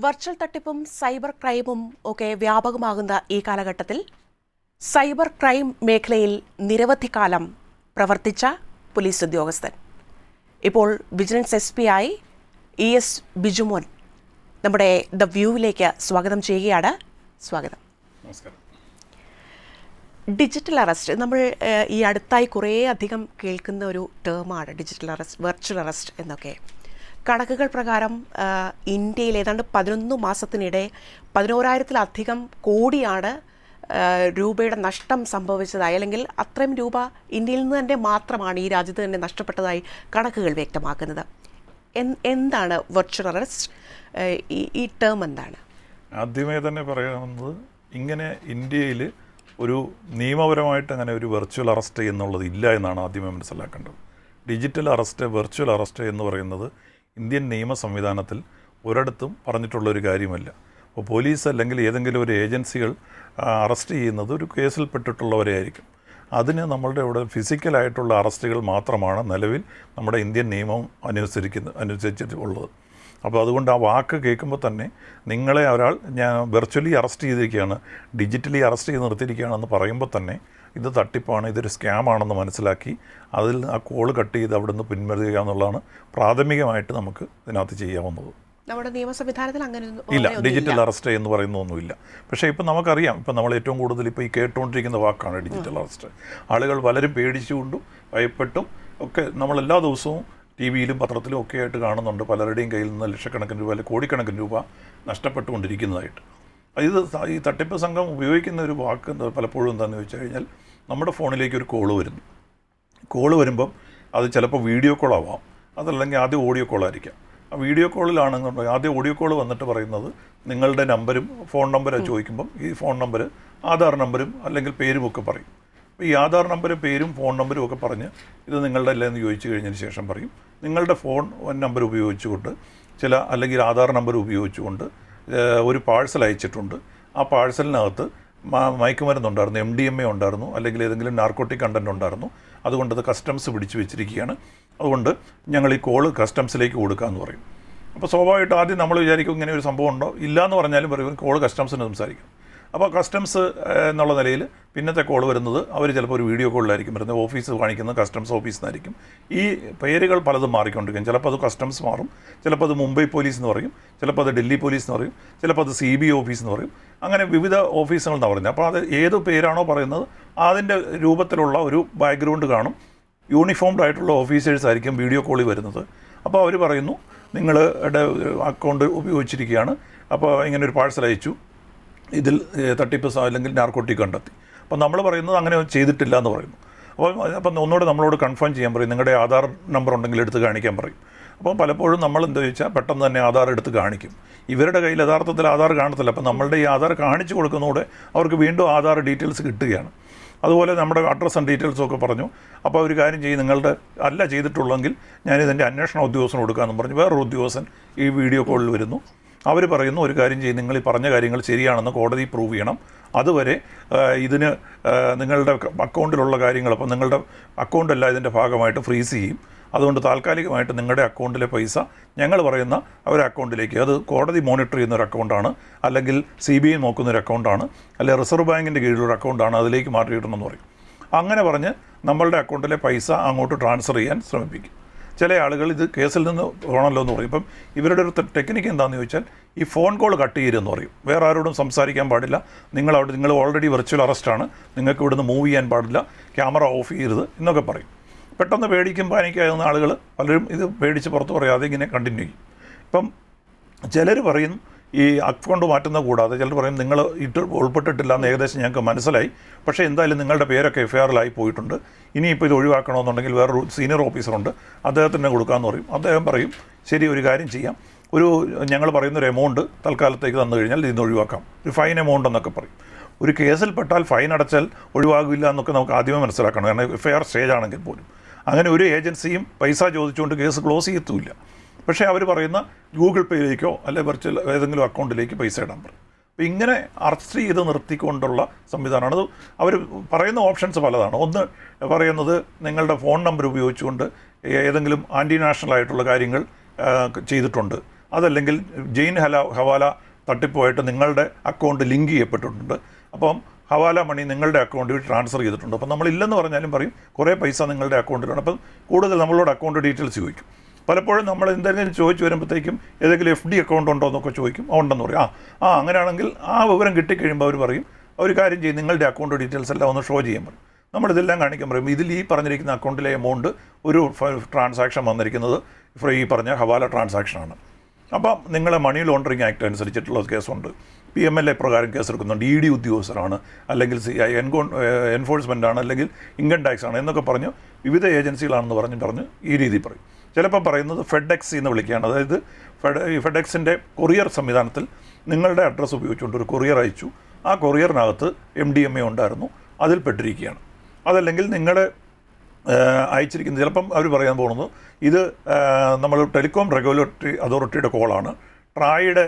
Virtual തട്ടിപ്പും cyber ക്രൈമും ഒക്കെ വ്യാപകമാകുന്ന ഈ കാലഘട്ടത്തിൽ സൈബർ ക്രൈം മേഖലയിൽ നിരവധി കാലം പ്രവർത്തിച്ച പോലീസ് ഉദ്യോഗസ്ഥൻ ഇപ്പോൾ വിജിലൻസ് SP ആയി ES ബിജുമോൻ നമ്മുടെ ദ വ്യൂവിലേക്ക് സ്വാഗതം ചെയ്യുകയാണ്. സ്വാഗതം. നമസ്കാരം. ഡിജിറ്റൽ അറസ്റ്റ് നമ്മൾ ഈ അടുത്തായി കുറേ അധികം കേൾക്കുന്ന ഒരു ടേമാണ് ഡിജിറ്റൽ അറസ്റ്റ്, വെർച്വൽ അറസ്റ്റ് എന്നൊക്കെ. കണക്കുകൾ പ്രകാരം ഇന്ത്യയിൽ ഏതാണ്ട് 11 മാസത്തിനിടെ 11,000-ലധികം കോടിയാണ് രൂപയുടെ നഷ്ടം സംഭവിച്ചതായി, അല്ലെങ്കിൽ അത്രയും രൂപ ഇന്ത്യയിൽ നിന്ന് തന്നെ മാത്രമാണ് ഈ രാജ്യത്ത് തന്നെ നഷ്ടപ്പെട്ടതായി കണക്കുകൾ വ്യക്തമാക്കുന്നത്. എന്താണ് വെർച്വൽ അറസ്റ്റ്? ഈ ടേം എന്താണ്? ആദ്യമേ തന്നെ പറയാവുന്നത്, ഇങ്ങനെ ഇന്ത്യയിൽ ഒരു നിയമപരമായിട്ട് അങ്ങനെ ഒരു വെർച്വൽ അറസ്റ്റ് എന്നുള്ളത് ഇല്ല എന്നാണ് ആദ്യമേ മനസ്സിലാക്കേണ്ടത്. ഡിജിറ്റൽ അറസ്റ്റ്, വെർച്വൽ അറസ്റ്റ് എന്ന് പറയുന്നത് ഇന്ത്യൻ നിയമ സംവിധാനത്തിൽ ഒരിടത്തും പറഞ്ഞിട്ടുള്ളൊരു കാര്യമല്ല. അപ്പോൾ പോലീസ് അല്ലെങ്കിൽ ഏതെങ്കിലും ഒരു ഏജൻസികൾ അറസ്റ്റ് ചെയ്യുന്നത് ഒരു കേസിൽപ്പെട്ടിട്ടുള്ളവരെ ആയിരിക്കും. അതിന് നമ്മളുടെ ഇവിടെ ഫിസിക്കലായിട്ടുള്ള അറസ്റ്റുകൾ മാത്രമാണ് നിലവിൽ നമ്മുടെ ഇന്ത്യൻ നിയമം അനുസരിച്ചിട്ടുള്ളത്. അപ്പോൾ അതുകൊണ്ട് ആ വാക്ക് കേൾക്കുമ്പോൾ തന്നെ നിങ്ങളെ ഒരാൾ ഞാൻ വെർച്വലി അറസ്റ്റ് ചെയ്തിരിക്കുകയാണ്, ഡിജിറ്റലി അറസ്റ്റ് ചെയ്ത് നിർത്തിയിരിക്കുകയാണെന്ന് പറയുമ്പോൾ തന്നെ ഇത് തട്ടിപ്പാണ്, ഇതൊരു സ്കാമാണെന്ന് മനസ്സിലാക്കി അതിൽ ആ കോൾ കട്ട് ചെയ്ത് അവിടെ നിന്ന് പിൻവലിക്കുക എന്നുള്ളതാണ് പ്രാഥമികമായിട്ട് നമുക്ക് ഇതിനകത്ത് ചെയ്യാവുന്നത്. നമ്മുടെ നിയമ സംവിധാനത്തിൽ അങ്ങനെ ഇല്ല, ഡിജിറ്റൽ അറസ്റ്റ് എന്ന് പറയുന്നൊന്നുമില്ല. പക്ഷേ ഇപ്പം നമുക്കറിയാം, ഇപ്പം നമ്മൾ ഏറ്റവും കൂടുതൽ ഇപ്പോൾ ഈ കേട്ടുകൊണ്ടിരിക്കുന്ന വാക്കാണ് ഡിജിറ്റൽ അറസ്റ്റ്. ആളുകൾ പലരും പേടിച്ചുകൊണ്ടും ഭയപ്പെട്ടും ഒക്കെ നമ്മളെല്ലാ ദിവസവും TV-യിലും പത്രത്തിലും ഒക്കെ ആയിട്ട് കാണുന്നുണ്ട്. പലരുടെയും കയ്യിൽ നിന്ന് ലക്ഷക്കണക്കിന് രൂപ അല്ലെങ്കിൽ കോടിക്കണക്കിന് രൂപ നഷ്ടപ്പെട്ടുകൊണ്ടിരിക്കുന്നതായിട്ട്. ഈ തട്ടിപ്പ് സംഘം ഉപയോഗിക്കുന്ന ഒരു വാക്ക് പലപ്പോഴും എന്താണെന്ന് ചോദിച്ചു കഴിഞ്ഞാൽ, നമ്മുടെ ഫോണിലേക്ക് ഒരു കോള് വരുന്നു. കോള് വരുമ്പം അത് ചിലപ്പോൾ വീഡിയോ കോൾ ആവാം, അതല്ലെങ്കിൽ ആദ്യം ഓഡിയോ കോളായിരിക്കാം. ആ വീഡിയോ കോളിലാണെന്നുണ്ടെങ്കിൽ ആദ്യം ഓഡിയോ കോൾ വന്നിട്ട് പറയുന്നത് നിങ്ങളുടെ നമ്പരും ഫോൺ നമ്പരും ചോദിക്കുമ്പം ഈ ഫോൺ നമ്പർ ആധാർ നമ്പരും അല്ലെങ്കിൽ പേരും ഒക്കെ പറയും. അപ്പോൾ ഈ ആധാർ നമ്പരും പേരും ഫോൺ നമ്പരും ഒക്കെ പറഞ്ഞ് ഇത് നിങ്ങളുടെ അല്ലേന്ന് ചോദിച്ചു കഴിഞ്ഞതിന് ശേഷം പറയും നിങ്ങളുടെ ഫോൺ നമ്പർ ഉപയോഗിച്ചുകൊണ്ട് അല്ലെങ്കിൽ ആധാർ നമ്പർ ഉപയോഗിച്ചുകൊണ്ട് ഒരു പാഴ്സൽ അയച്ചിട്ടുണ്ട്. ആ പാഴ്സലിനകത്ത് മയക്കുമരുന്നുണ്ടായിരുന്നു, MDMA ഉണ്ടായിരുന്നു, അല്ലെങ്കിൽ ഏതെങ്കിലും നാർക്കോട്ടിക് കണ്ടൻറ്റ് ഉണ്ടായിരുന്നു. അതുകൊണ്ട് അത് കസ്റ്റംസ് പിടിച്ചു വെച്ചിരിക്കുകയാണ്. അതുകൊണ്ട് ഞങ്ങൾ ഈ കോള് കസ്റ്റംസിലേക്ക് കൊടുക്കാമെന്ന് പറയും. അപ്പോൾ സ്വാഭാവികമായിട്ട് ആദ്യം നമ്മൾ വിചാരിക്കും ഇങ്ങനെ ഒരു സംഭവം ഉണ്ടോ, ഇല്ലയെന്ന് പറഞ്ഞാലും പറയും കോള് കസ്റ്റംസിന് സംസാരിക്കും. അപ്പോൾ കസ്റ്റംസ് എന്നുള്ള നിലയിൽ പിന്നത്തെ കോൾ വരുന്നത് അവർ ചിലപ്പോൾ ഒരു വീഡിയോ കോളിലായിരിക്കും വരുന്നത്. ഓഫീസ് കാണിക്കുന്നത് കസ്റ്റംസ് ഓഫീസിൽ നിന്നായിരിക്കും. ഈ പേരുകൾ പലതും മാറിക്കൊണ്ടിരിക്കും. ചിലപ്പോൾ അത് കസ്റ്റംസ് മാറും, ചിലപ്പോൾ അത് മുംബൈ പോലീസ് എന്ന് പറയും, ചിലപ്പോൾ അത് ഡൽഹി പോലീസ് എന്ന് പറയും, ചിലപ്പോൾ അത് CBI ഓഫീസ് എന്ന് പറയും. അങ്ങനെ വിവിധ ഓഫീസുകൾ എന്നാണ് പറയുന്നത്. അപ്പോൾ അത് ഏത് പേരാണോ പറയുന്നത് അതിൻ്റെ രൂപത്തിലുള്ള ഒരു ബാക്ക്ഗ്രൗണ്ട് കാണും. യൂണിഫോംഡ് ആയിട്ടുള്ള ഓഫീസേഴ്സ് ആയിരിക്കും വീഡിയോ കോളിൽ വരുന്നത്. അപ്പോൾ അവർ പറയുന്നു നിങ്ങളുടെ അക്കൗണ്ട് ഉപയോഗിച്ചിരിക്കുകയാണ്, അപ്പോൾ ഇങ്ങനെ ഒരു പാഴ്സൽ അയച്ചു, ഇതിൽ തട്ടിപ്പ് അല്ലെങ്കിൽ നാർക്കോട്ടിക് കണ്ടെത്തി. അപ്പോൾ നമ്മൾ പറയുന്നത് അങ്ങനെ ചെയ്തിട്ടില്ല എന്ന് പറയുന്നു. അപ്പം ഒന്നുകൂടെ നമ്മളോട് കൺഫേം ചെയ്യാൻ പറയും, നിങ്ങളുടെ ആധാർ നമ്പർ ഉണ്ടെങ്കിൽ എടുത്ത് കാണിക്കാൻ പറയും. അപ്പോൾ പലപ്പോഴും നമ്മൾ എന്താ ചോദിച്ചാൽ പെട്ടെന്ന് തന്നെ ആധാർ എടുത്ത് കാണിക്കും. ഇവരുടെ കയ്യിൽ യഥാർത്ഥത്തിൽ ആധാർ കാണത്തില്ല. അപ്പം നമ്മളുടെ ഈ ആധാർ കാണിച്ചു കൊടുക്കുന്നതോടെ അവർക്ക് വീണ്ടും ആധാർ ഡീറ്റെയിൽസ് കിട്ടുകയാണ്. അതുപോലെ നമ്മുടെ അഡ്രസ്സും ഡീറ്റെയിൽസും ഒക്കെ പറഞ്ഞു. അപ്പോൾ ഒരു കാര്യം ചെയ്യും, നിങ്ങളുടെ അല്ല ചെയ്തിട്ടുള്ളെങ്കിൽ ഞാനിതിൻ്റെ അന്വേഷണ ഉദ്യോഗസ്ഥന് കൊടുക്കാമെന്ന് പറഞ്ഞു വേറൊരു ഉദ്യോഗസ്ഥൻ ഈ വീഡിയോ കോളിൽ വരുന്നു. അവർ പറയുന്നു ഒരു കാര്യം ചെയ്യും, നിങ്ങൾ ഈ പറഞ്ഞ കാര്യങ്ങൾ ശരിയാണെന്ന് കോടതി പ്രൂവ് ചെയ്യണം. അതുവരെ ഇതിന് നിങ്ങളുടെ അക്കൗണ്ടിലുള്ള കാര്യങ്ങൾ, അപ്പോൾ നിങ്ങളുടെ അക്കൗണ്ടല്ല ഇതിൻ്റെ ഭാഗമായിട്ട് ഫ്രീസ് ചെയ്യും. അതുകൊണ്ട് താൽക്കാലികമായിട്ട് നിങ്ങളുടെ അക്കൗണ്ടിലെ പൈസ ഞങ്ങൾ പറയുന്ന അവരുടെ അക്കൗണ്ടിലേക്ക്, അത് കോടതി മോണിറ്റർ ചെയ്യുന്ന ഒരു അക്കൗണ്ടാണ്, അല്ലെങ്കിൽ CBI നോക്കുന്ന ഒരു അക്കൗണ്ടാണ്, അല്ലെങ്കിൽ റിസർവ് ബാങ്കിൻ്റെ കീഴിലൊരു അക്കൗണ്ടാണ്, അതിലേക്ക് മാറ്റിയിടണമെന്ന് പറയും. അങ്ങനെ പറഞ്ഞ് നമ്മളുടെ അക്കൗണ്ടിലെ പൈസ അങ്ങോട്ട് ട്രാൻസ്ഫർ ചെയ്യാൻ ശ്രമിപ്പിക്കും. ചില ആളുകൾ ഇത് കേസിൽ നിന്ന് പോകണമല്ലോ എന്ന് പറയും. ഇപ്പം ഇവരുടെ ഒരു ടെക്നിക്ക് എന്താണെന്ന് ചോദിച്ചാൽ ഈ ഫോൺ കോൾ കട്ട് ചെയ്യരുതെന്ന് പറയും. വേറെ ആരോടും സംസാരിക്കാൻ പാടില്ല, നിങ്ങൾ ഓൾറെഡി വെർച്വൽ അറസ്റ്റാണ്, നിങ്ങൾക്ക് ഇവിടുന്ന് മൂവ് ചെയ്യാൻ പാടില്ല, ക്യാമറ ഓഫ് ചെയ്യരുത് എന്നൊക്കെ പറയും. പെട്ടെന്ന് പേടിക്കും, പാനിക്കാവുന്ന ആളുകൾ പലരും ഇത് പേടിച്ച് പുറത്ത് പറയാതെ ഇങ്ങനെ കണ്ടിന്യൂ ചെയ്യും. ഇപ്പം ചിലർ പറയും ഈ അക്കൗണ്ട് മാറ്റുന്ന കൂടാതെ ചിലർ പറയും നിങ്ങൾ ഉൾപ്പെട്ടിട്ടില്ല എന്ന് ഏകദേശം ഞങ്ങൾക്ക് മനസ്സിലായി, പക്ഷേ എന്തായാലും നിങ്ങളുടെ പേരൊക്കെ FIR-ലായി പോയിട്ടുണ്ട്, ഇനിയിപ്പോൾ ഇത് ഒഴിവാക്കണമെന്നുണ്ടെങ്കിൽ വേറൊരു സീനിയർ ഓഫീസറുണ്ട്, അദ്ദേഹത്തിന് കൊടുക്കാമെന്ന് പറയും. അദ്ദേഹം പറയും ശരി, ഒരു കാര്യം ചെയ്യാം, ഞങ്ങൾ പറയുന്നൊരു എമൗണ്ട് തൽക്കാലത്തേക്ക് തന്നു കഴിഞ്ഞാൽ ഇതിന് ഒഴിവാക്കാം, ഒരു ഫൈൻ എമൗണ്ട് എന്നൊക്കെ പറയും. ഒരു കേസിൽപ്പെട്ടാൽ ഫൈൻ അടച്ചാൽ ഒഴിവാകില്ല എന്നൊക്കെ നമുക്ക് ആദ്യമേ മനസ്സിലാക്കണം. കാരണം FIR സ്റ്റേജ് ആണെങ്കിൽ പോലും അങ്ങനെ ഒരു ഏജൻസിയും പൈസ ചോദിച്ചുകൊണ്ട് കേസ് ക്ലോസ് ചെയ്യത്തുമില്ല. പക്ഷേ അവർ പറയുന്ന ഗൂഗിൾ പേയിലേക്കോ അല്ലെങ്കിൽ വെർച്വൽ ഏതെങ്കിലും അക്കൗണ്ടിലേക്ക് പൈസ ഇടാൻ പറയും. അപ്പോൾ ഇങ്ങനെ അറസ്റ്റ് ചെയ്ത് നിർത്തിക്കൊണ്ടുള്ള സംവിധാനമാണ്. അത് അവർ പറയുന്ന ഓപ്ഷൻസ് പലതാണ്. ഒന്ന് പറയുന്നത് നിങ്ങളുടെ ഫോൺ നമ്പർ ഉപയോഗിച്ചുകൊണ്ട് ഏതെങ്കിലും ആൻറ്റി നാഷണൽ ആയിട്ടുള്ള കാര്യങ്ങൾ ചെയ്തിട്ടുണ്ട്, അതല്ലെങ്കിൽ ജെയിൻ ഹവാല തട്ടിപ്പുമായിട്ട് നിങ്ങളുടെ അക്കൗണ്ട് ലിങ്ക് ചെയ്യപ്പെട്ടിട്ടുണ്ട്. അപ്പം ഹവാല മണി നിങ്ങളുടെ അക്കൗണ്ടിൽ ട്രാൻസ്ഫർ ചെയ്തിട്ടുണ്ട്. അപ്പം നമ്മളില്ലെന്ന് പറഞ്ഞാലും പറയും കുറേ പൈസ നിങ്ങളുടെ അക്കൗണ്ടിലാണ്. അപ്പം കൂടുതൽ നമ്മളോട് അക്കൗണ്ട് ഡീറ്റെയിൽസ് ചോദിക്കും. പലപ്പോഴും നമ്മൾ എന്തെങ്കിലും ചോദിച്ചു വരുമ്പോഴത്തേക്കും ഏതെങ്കിലും FD അക്കൗണ്ട് ഉണ്ടോ എന്നൊക്കെ ചോദിക്കും. ഉണ്ടെന്ന് പറയും. അങ്ങനെയാണെങ്കിൽ ആ വിവരം കിട്ടിക്കഴിയുമ്പോൾ അവർ പറയും ഒരു കാര്യം ചെയ്യും, നിങ്ങളുടെ അക്കൗണ്ട് ഡീറ്റെയിൽസ് എല്ലാം ഒന്ന് ഷോ ചെയ്യാൻ പറയും. നമ്മളിതെല്ലാം കാണിക്കാൻ പറയും. ഇതിൽ ഈ പറഞ്ഞിരിക്കുന്ന അക്കൗണ്ടിലെ എമൗണ്ട് ഒരു ട്രാൻസാക്ഷൻ വന്നിരിക്കുന്നത് ഈ പറഞ്ഞ ഹവാല ട്രാൻസാക്ഷനാണ്. അപ്പം നിങ്ങളെ മണി ലോണ്ടറിങ് ആക്ട് അനുസരിച്ചിട്ടുള്ള കേസുണ്ട്. PMLA പ്രകാരം കേസെടുക്കുന്നുണ്ട്. ED ഉദ്യോഗസ്ഥരാണ്, അല്ലെങ്കിൽ എൻഫോഴ്സ്മെൻ്റ് ആണ്, അല്ലെങ്കിൽ ഇൻകം ടാക്സ് ആണ് എന്നൊക്കെ പറഞ്ഞ് വിവിധ ഏജൻസികളാണെന്ന് പറഞ്ഞ് ഈ രീതി പറയും. ചിലപ്പോൾ പറയുന്നത് FedEx എന്ന് വിളിക്കുകയാണ്. അതായത് FedExൻ്റെ കൊറിയർ സംവിധാനത്തിൽ നിങ്ങളുടെ അഡ്രസ്സ് ഉപയോഗിച്ചുകൊണ്ട് ഒരു കൊറിയർ അയച്ചു. ആ കൊറിയറിനകത്ത് MDMA ഉണ്ടായിരുന്നു, അതിൽ പെട്ടിരിക്കുകയാണ്. അതല്ലെങ്കിൽ നിങ്ങളുടെ അയച്ചിരിക്കുന്നത് ചിലപ്പം അവർ പറയാൻ പോകുന്നത് ഇത് നമ്മൾ ടെലികോം റെഗുലേറ്ററി അതോറിറ്റിയുടെ കോളാണ്. ട്രായുടെ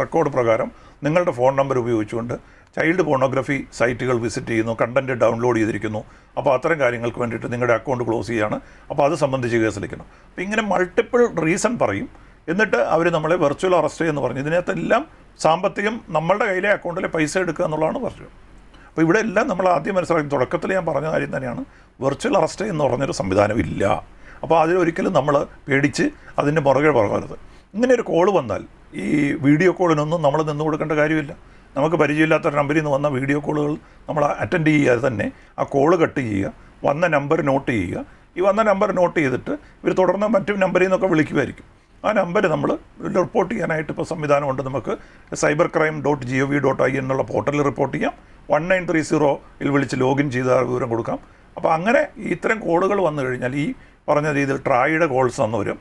റെക്കോർഡ് പ്രകാരം നിങ്ങളുടെ ഫോൺ നമ്പർ ഉപയോഗിച്ചുകൊണ്ട് ചൈൽഡ് പോർണോഗ്രഫി സൈറ്റുകൾ വിസിറ്റ് ചെയ്യുന്നു, കണ്ടൻറ്റ് ഡൗൺലോഡ് ചെയ്തിരിക്കുന്നു. അപ്പോൾ അത്തരം കാര്യങ്ങൾക്ക് വേണ്ടിയിട്ട് നിങ്ങളുടെ അക്കൗണ്ട് ക്ലോസ് ചെയ്യുകയാണ്. അപ്പോൾ അത് സംബന്ധിച്ച് കേസെടുക്കണം. അപ്പോൾ ഇങ്ങനെ മൾട്ടിപ്പിൾ റീസൺ പറയും. എന്നിട്ട് അവർ നമ്മളെ വെർച്വൽ അറസ്റ്റ് എന്ന് പറഞ്ഞു. ഇതിനകത്തെല്ലാം സാമ്പത്തികം നമ്മളുടെ കയ്യിലെ അക്കൗണ്ടിലെ പൈസ എടുക്കുക എന്നുള്ളതാണ് പറഞ്ഞത്. അപ്പോൾ ഇവിടെ എല്ലാം നമ്മൾ ആദ്യം മനസ്സിലാക്കി, തുടക്കത്തിൽ ഞാൻ പറഞ്ഞ കാര്യം തന്നെയാണ്, വെർച്വൽ അറസ്റ്റ് എന്ന് പറഞ്ഞൊരു സംവിധാനമില്ല. അപ്പോൾ അതിലൊരിക്കലും നമ്മൾ പേടിച്ച് അതിൻ്റെ പുറകെ പോകരുത്. ഇങ്ങനെ ഒരു കോൾ വന്നാൽ ഈ വീഡിയോ കോളിനൊന്നും നമ്മൾ നിന്ന് കൊടുക്കേണ്ട കാര്യമില്ല. നമുക്ക് പരിചയമില്ലാത്ത നമ്പറിൽ നിന്ന് വന്ന വീഡിയോ കോളുകൾ നമ്മൾ അറ്റൻഡ് ചെയ്യാതെ തന്നെ ആ കോള് കട്ട് ചെയ്യുക, വന്ന നമ്പർ നോട്ട് ചെയ്യുക. ഈ വന്ന നമ്പർ നോട്ട് ചെയ്തിട്ട് ഇവർ തുടർന്ന് മറ്റു നമ്പറിൽ നിന്നൊക്കെ വിളിക്കുമായിരിക്കും. ആ നമ്പർ നമ്മൾ റിപ്പോർട്ട് ചെയ്യാനായിട്ട് ഇപ്പോൾ സംവിധാനമുണ്ട്. നമുക്ക് cybercrime.gov.in എന്നുള്ള പോർട്ടലിൽ റിപ്പോർട്ട് ചെയ്യാം. 1930 വിളിച്ച് ലോഗിൻ ചെയ്ത വിവരം കൊടുക്കാം. അപ്പോൾ അങ്ങനെ ഇത്തരം കോളുകൾ വന്നു കഴിഞ്ഞാൽ ഈ പറഞ്ഞ രീതിയിൽ ട്രായുടെ കോൾസ് വന്നു വരും.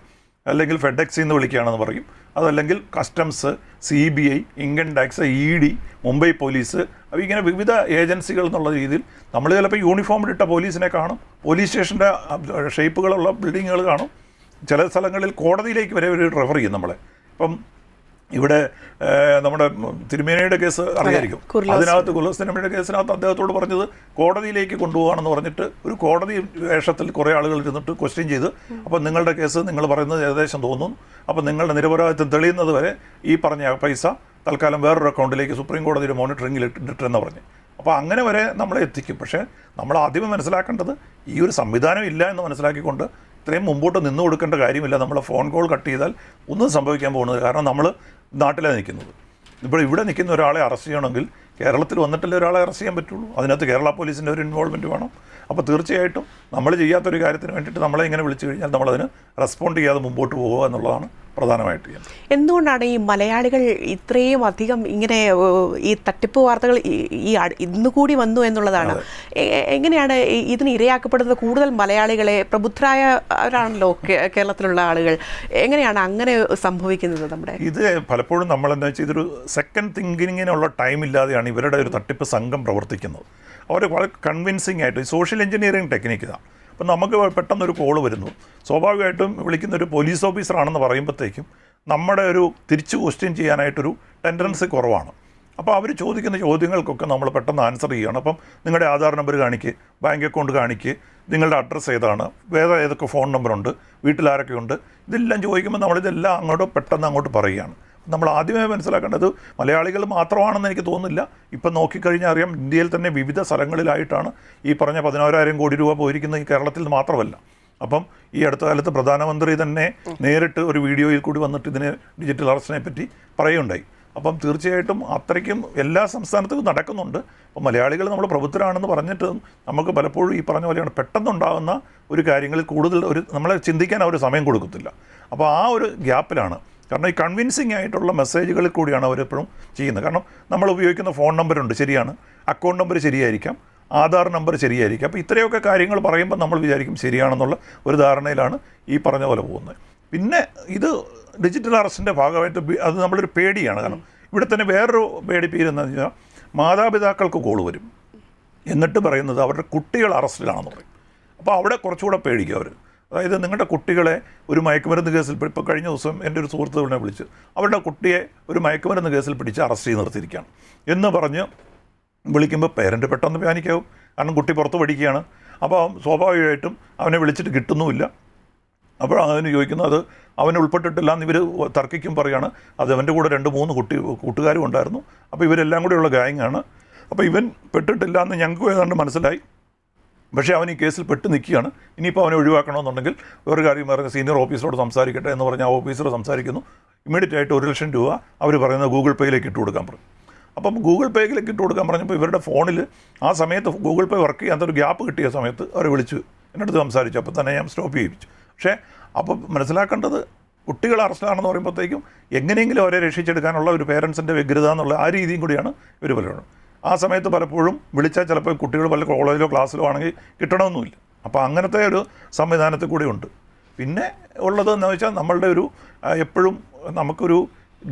അല്ലെങ്കിൽ FedEx എന്ന് വിളിക്കുകയാണെന്ന് പറയും. അതല്ലെങ്കിൽ customs, CBI, income tax, ED, Mumbai police, അപ്പോൾ ഇങ്ങനെ വിവിധ ഏജൻസികൾ എന്നുള്ള രീതിയിൽ നമ്മൾ ചിലപ്പോൾ യൂണിഫോമിലിട്ട പോലീസിനെ കാണും. പോലീസ് സ്റ്റേഷൻ്റെ ഷേപ്പുകളുള്ള ബിൽഡിങ്ങുകൾ കാണും. ചില സ്ഥലങ്ങളിൽ കോടതിയിലേക്ക് വരെ ഒരു റെഫർ ചെയ്യും നമ്മളെ. ഇപ്പം ഇവിടെ നമ്മുടെ തിരുമേനയുടെ കേസ് അറിയായിരിക്കും. അതിനകത്ത് കുർലോസ് തിരുമേനയുടെ കേസിനകത്ത് അദ്ദേഹത്തോട് പറഞ്ഞത് കോടതിയിലേക്ക് കൊണ്ടുപോകാണെന്ന് പറഞ്ഞിട്ട് ഒരു കോടതി വേഷത്തിൽ കുറേ ആളുകൾ ഇരുന്നിട്ട് ക്വസ്റ്റ്യൻ ചെയ്ത്, അപ്പോൾ നിങ്ങളുടെ കേസ് നിങ്ങൾ പറയുന്നത് ഏകദേശം തോന്നുന്നു, അപ്പോൾ നിങ്ങളുടെ നിരപരാധിത്വം തെളിയുന്നത് വരെ ഈ പറഞ്ഞ പൈസ തൽക്കാലം വേറൊരു അക്കൗണ്ടിലേക്ക് സുപ്രീം കോടതിയുടെ മോണിറ്ററിംഗിൽ ഇട്ടിട്ടെന്ന് പറഞ്ഞ്. അപ്പോൾ അങ്ങനെ വരെ നമ്മളെ എത്തിക്കും. പക്ഷേ നമ്മൾ ആദ്യമേ മനസ്സിലാക്കേണ്ടത് ഈ ഒരു സംവിധാനം ഇല്ല എന്ന് മനസ്സിലാക്കിക്കൊണ്ട് ഇത്രയും മുമ്പോട്ട് നിന്ന് കൊടുക്കേണ്ട കാര്യമില്ല. നമ്മൾ ഫോൺ കോൾ കട്ട് ചെയ്താൽ ഒന്നും സംഭവിക്കാൻ പോകുന്നത്. കാരണം നമ്മൾ നാട്ടിലാണ് നിൽക്കുന്നത്. ഇപ്പോൾ ഇവിടെ നിൽക്കുന്ന ഒരാളെ അറസ്റ്റ് ചെയ്യണമെങ്കിൽ കേരളത്തിൽ വന്നിട്ടല്ലേ ഒരാളെ അറസ്റ്റ് ചെയ്യാൻ പറ്റുള്ളൂ. അതിനകത്ത് കേരള പോലീസിൻ്റെ ഒരു ഇൻവോൾവ്മെൻറ്റ് വേണം. അപ്പോൾ തീർച്ചയായിട്ടും നമ്മൾ ചെയ്യാത്തൊരു കാര്യത്തിന് വേണ്ടിയിട്ട് നമ്മളെ ഇങ്ങനെ വിളിച്ചു കഴിഞ്ഞാൽ നമ്മളതിന് റെസ്പോണ്ട് ചെയ്യാതെ മുമ്പോട്ട് പോകുക എന്നുള്ളതാണ് പ്രധാനമായിട്ട് ചെയ്യുന്നത്. എന്തുകൊണ്ടാണ് ഈ മലയാളികൾ ഇത്രയും അധികം ഇങ്ങനെ ഈ തട്ടിപ്പ് വാർത്തകൾ ഇന്നുകൂടി വന്നു എന്നുള്ളതാണ്. എങ്ങനെയാണ് ഇതിന് ഇരയാക്കപ്പെടുന്നത്? കൂടുതൽ മലയാളികളെ പ്രബുദ്ധരായവരാണല്ലോ കേരളത്തിലുള്ള ആളുകൾ. എങ്ങനെയാണ് അങ്ങനെ സംഭവിക്കുന്നത്? നമ്മുടെ ഇത് പലപ്പോഴും നമ്മളെന്താ വെച്ചാൽ ഇതൊരു സെക്കൻഡ് തിങ്കിങ്ങിനുള്ള ടൈം ഇല്ലാതെയാണ് ഇവരുടെ ഒരു തട്ടിപ്പ് സംഘം പ്രവർത്തിക്കുന്നത്. അവർ വളരെ കൺവിൻസിങ് ആയിട്ട് സോഷ്യൽ എഞ്ചിനീയറിംഗ് ടെക്നിക്ക് ഇതാണ്. അപ്പം നമുക്ക് പെട്ടെന്നൊരു കോൾ വരുന്നു, സ്വാഭാവികമായിട്ടും വിളിക്കുന്നൊരു പോലീസ് ഓഫീസറാണെന്ന് പറയുമ്പോഴത്തേക്കും നമ്മുടെ ഒരു തിരിച്ച് ക്വസ്റ്റ്യൻ ചെയ്യാനായിട്ടൊരു ടെൻഡൻസി കുറവാണ്. അപ്പോൾ അവർ ചോദിക്കുന്ന ചോദ്യങ്ങൾക്കൊക്കെ നമ്മൾ പെട്ടെന്ന് ആൻസർ ചെയ്യുകയാണ്. അപ്പം നിങ്ങളുടെ ആധാർ നമ്പർ കാണിക്കുക, ബാങ്ക് അക്കൗണ്ട് കാണിക്കുക, നിങ്ങളുടെ അഡ്രസ്സ് ഏതാണ്, വേറെ ഏതൊക്കെ ഫോൺ നമ്പറുണ്ട്, വീട്ടിലാരൊക്കെ ഉണ്ട്, ഇതെല്ലാം ചോദിക്കുമ്പോൾ നമ്മളിതെല്ലാം പെട്ടെന്ന് അങ്ങോട്ട് പറയുകയാണ്. നമ്മൾ ആദ്യമേ മനസ്സിലാക്കേണ്ടത് മലയാളികൾ മാത്രമാണെന്ന് എനിക്ക് തോന്നുന്നില്ല. ഇപ്പം നോക്കിക്കഴിഞ്ഞാൽ അറിയാം, ഇന്ത്യയിൽ തന്നെ വിവിധ സ്ഥലങ്ങളിലായിട്ടാണ് ഈ പറഞ്ഞ 14,000 കോടി രൂപ പോയിരിക്കുന്നത്. ഈ കേരളത്തിൽ മാത്രമല്ല. അപ്പം ഈ അടുത്ത കാലത്ത് പ്രധാനമന്ത്രി തന്നെ നേരിട്ട് ഒരു വീഡിയോയിൽ കൂടി വന്നിട്ട് ഇതിനെ ഡിജിറ്റൽ അറസ്റ്റിനെ പറ്റി പറയുകയുണ്ടായി. അപ്പം തീർച്ചയായിട്ടും അത്രയ്ക്കും എല്ലാ സംസ്ഥാനത്തും നടക്കുന്നുണ്ട്. അപ്പോൾ മലയാളികൾ നമ്മൾ പ്രബുദ്ധരാണെന്ന് പറഞ്ഞിട്ട് നമുക്ക് പലപ്പോഴും ഈ പറഞ്ഞ പോലെയാണ് പെട്ടെന്നുണ്ടാകുന്ന ഒരു കാര്യങ്ങളിൽ കൂടുതൽ നമ്മളെ ചിന്തിക്കാൻ അവർ സമയം കൊടുക്കത്തില്ല. അപ്പോൾ ആ ഒരു ഗ്യാപ്പിലാണ്. കാരണം ഈ കൺവിൻസിങ് ആയിട്ടുള്ള മെസ്സേജുകളിൽ കൂടിയാണ് അവരെപ്പോഴും ചെയ്യുന്നത്. കാരണം നമ്മൾ ഉപയോഗിക്കുന്ന ഫോൺ നമ്പറുണ്ട്, ശരിയാണ്, അക്കൗണ്ട് നമ്പർ ശരിയായിരിക്കാം, ആധാർ നമ്പർ ശരിയായിരിക്കാം. അപ്പോൾ ഇത്രയൊക്കെ കാര്യങ്ങൾ പറയുമ്പോൾ നമ്മൾ വിചാരിക്കും ശരിയാണെന്നുള്ള ഒരു ധാരണയിലാണ് ഈ പറഞ്ഞ പോലെ പോകുന്നത്. പിന്നെ ഇത് ഡിജിറ്റൽ അറസ്റ്റിൻ്റെ ഭാഗമായിട്ട് അത് നമ്മളൊരു പേടിയാണ്. കാരണം ഇവിടെ തന്നെ വേറൊരു പേടിപ്പീരെന്ന് വെച്ചാൽ മാതാപിതാക്കൾക്ക് കോൾ വരും, എന്നിട്ട് പറയുന്നത് അവരുടെ കുട്ടികൾ അറസ്റ്റിലാണെന്ന് പറയും. അപ്പോൾ അവിടെ കുറച്ചുകൂടെ പേടിക്കും അവർ. അതായത് നിങ്ങളുടെ കുട്ടികളെ ഒരു മയക്കുമരുന്ന് കേസിൽ, ഇപ്പോൾ കഴിഞ്ഞ ദിവസം എൻ്റെ ഒരു സുഹൃത്തുക്കളെ വിളിച്ച് അവരുടെ കുട്ടിയെ ഒരു മയക്കുമരുന്ന് കേസിൽ പിടിച്ച് അറസ്റ്റ് ചെയ്ത് നിർത്തിയിരിക്കുകയാണ് എന്ന് പറഞ്ഞ് വിളിക്കുമ്പോൾ പേരൻ്റ് പെട്ടെന്ന് പാനിക്കാവും. കാരണം കുട്ടി പുറത്ത് പഠിക്കുകയാണ്. അപ്പോൾ സ്വാഭാവികമായിട്ടും അവനെ വിളിച്ചിട്ട് കിട്ടുന്നുമില്ല. അപ്പോൾ അതിന് ചോദിക്കുന്നത് അത് അവൻ ഉൾപ്പെട്ടിട്ടില്ല എന്ന് ഇവർ തർക്കിക്കും പറയുകയാണ്. അത് അവൻ്റെ കൂടെ 2-3 കൂട്ടുകാരും ഉണ്ടായിരുന്നു. അപ്പോൾ ഇവരെല്ലാം കൂടെയുള്ള ഗാങ്ങാണ്. അപ്പോൾ ഇവൻ പെട്ടിട്ടില്ല എന്ന് ഞങ്ങൾക്ക് ഏതാണ്ട് മനസ്സിലായി. പക്ഷേ അവൻ ഈ കേസിൽ പെട്ട് നിൽക്കുകയാണ്. ഇനിയിപ്പോൾ അവനെ ഒഴിവാക്കണമെന്നുണ്ടെങ്കിൽ ഒരു കാര്യം പറഞ്ഞ് സീനിയർ ഓഫീസറോട് സംസാരിക്കട്ടെ എന്ന് പറഞ്ഞാൽ ആ ഓഫീസർ സംസാരിക്കുന്നു. ഇമ്മീഡിയറ്റ് ആയിട്ട് 1 ലക്ഷം രൂപ അവർ പറയുന്നത് ഗൂഗിൾ പേയിലേക്ക് ഇട്ട് കൊടുക്കാൻ പറയും. അപ്പം ഗൂഗിൾ പേയിലേക്ക് ഇട്ട് കൊടുക്കാൻ പറഞ്ഞപ്പോൾ ഇവരുടെ ഫോണിൽ ആ സമയത്ത് ഗൂഗിൾ പേ വർക്ക് ചെയ്യാത്തൊരു ഗ്യാപ്പ് കിട്ടിയ സമയത്ത് അവർ വിളിച്ചു എന്നടുത്ത് സംസാരിച്ചു. അപ്പോൾ തന്നെ ഞാൻ സ്റ്റോപ്പ് ചെയ്യിപ്പിച്ചു. പക്ഷേ അപ്പോൾ മനസ്സിലാക്കേണ്ടത് കുട്ടികൾ അറസ്റ്റിലാണെന്ന് പറയുമ്പോഴത്തേക്കും എങ്ങനെയെങ്കിലും അവരെ രക്ഷിച്ചെടുക്കാനുള്ള ഒരു പേരൻസിൻ്റെ വ്യഗ്രത എന്നുള്ള ആ രീതിയും കൂടിയാണ് ഇവർ പലരും. ആ സമയത്ത് പലപ്പോഴും വിളിച്ചാൽ ചിലപ്പോൾ കുട്ടികൾ വല്ല കോളേജിലോ ക്ലാസ്സിലോ ആണെങ്കിൽ കിട്ടണമെന്നുമില്ല. അപ്പോൾ അങ്ങനത്തെ ഒരു സംവിധാനത്തിൽ കൂടെ ഉണ്ട്. പിന്നെ ഉള്ളതെന്ന് വെച്ചാൽ നമ്മളുടെ ഒരു എപ്പോഴും നമുക്കൊരു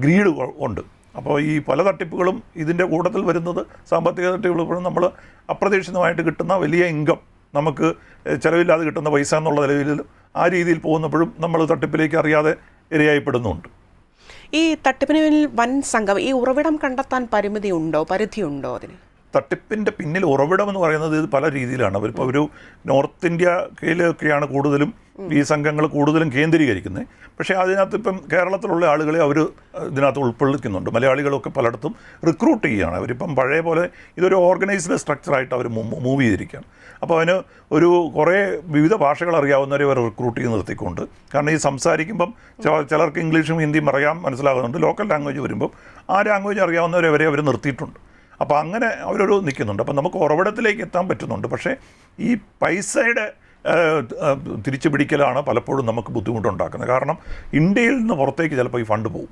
ഗ്രീഡ് ഉണ്ട്. അപ്പോൾ ഈ പല തട്ടിപ്പുകളും ഇതിൻ്റെ കൂട്ടത്തിൽ വരുന്നത് സാമ്പത്തിക തട്ടിപ്പുകളും നമ്മൾ അപ്രതീക്ഷിതമായിട്ട് കിട്ടുന്ന വലിയ ഇൻകം, നമുക്ക് ചിലവില്ലാതെ കിട്ടുന്ന പൈസ എന്നുള്ള നിലവിൽ ആ രീതിയിൽ പോകുന്നപ്പോഴും നമ്മൾ തട്ടിപ്പിലേക്ക് അറിയാതെ ഇരയായിപ്പെടുന്നുണ്ട്. ഈ തട്ടിപ്പിന് പിന്നിൽ വൻ സംഘം, ഈ ഉറവിടം കണ്ടെത്താൻ പരിധിയുണ്ടോ അതിന്? തട്ടിപ്പിൻ്റെ പിന്നിൽ ഉറവിടം എന്ന് പറയുന്നത് ഇത് പല രീതിയിലാണ്. അവരിപ്പോൾ ഒരു നോർത്ത് ഇന്ത്യയിലൊക്കെയാണ് കൂടുതലും ഈ സംഘങ്ങൾ കൂടുതലും കേന്ദ്രീകരിക്കുന്നത്. പക്ഷേ അതിനകത്ത് ഇപ്പം കേരളത്തിലുള്ള ആളുകളെ അവർ ഇതിനകത്ത് ഉൾക്കൊള്ളിക്കുന്നുണ്ട്. മലയാളികളൊക്കെ പലയിടത്തും റിക്രൂട്ട് ചെയ്യുകയാണ്. അവരിപ്പം പഴയ പോലെ ഇതൊരു ഓർഗനൈസ്ഡ് സ്ട്രക്ചറായിട്ട് അവർ മൂവ് ചെയ്തിരിക്കുകയാണ്. അപ്പോൾ അതിന് ഒരു കുറേ വിവിധ ഭാഷകൾ അറിയാവുന്നവരെ അവർ റിക്രൂട്ട് ചെയ്ത് നിർത്തിക്കൊണ്ട്, കാരണം ഈ സംസാരിക്കുമ്പം ചിലർക്ക് ഇംഗ്ലീഷും ഹിന്ദിയും മനസ്സിലാകുന്നുണ്ട്. ലോക്കൽ ലാംഗ്വേജ് വരുമ്പം ആ ലാംഗ്വേജ് അറിയാവുന്നവരെ വരെ അവർ നിർത്തിയിട്ടുണ്ട്. അപ്പോൾ അങ്ങനെ അവരൊരു നിൽക്കുന്നുണ്ട്. അപ്പം നമുക്ക് ഉറവിടത്തിലേക്ക് എത്താൻ പറ്റുന്നുണ്ട്. പക്ഷേ ഈ പൈസയുടെ തിരിച്ചു പിടിക്കലാണ് പലപ്പോഴും നമുക്ക് ബുദ്ധിമുട്ടുണ്ടാക്കുന്നത്. കാരണം ഇന്ത്യയിൽ നിന്ന് പുറത്തേക്ക് ചിലപ്പോൾ ഈ ഫണ്ട് പോകും.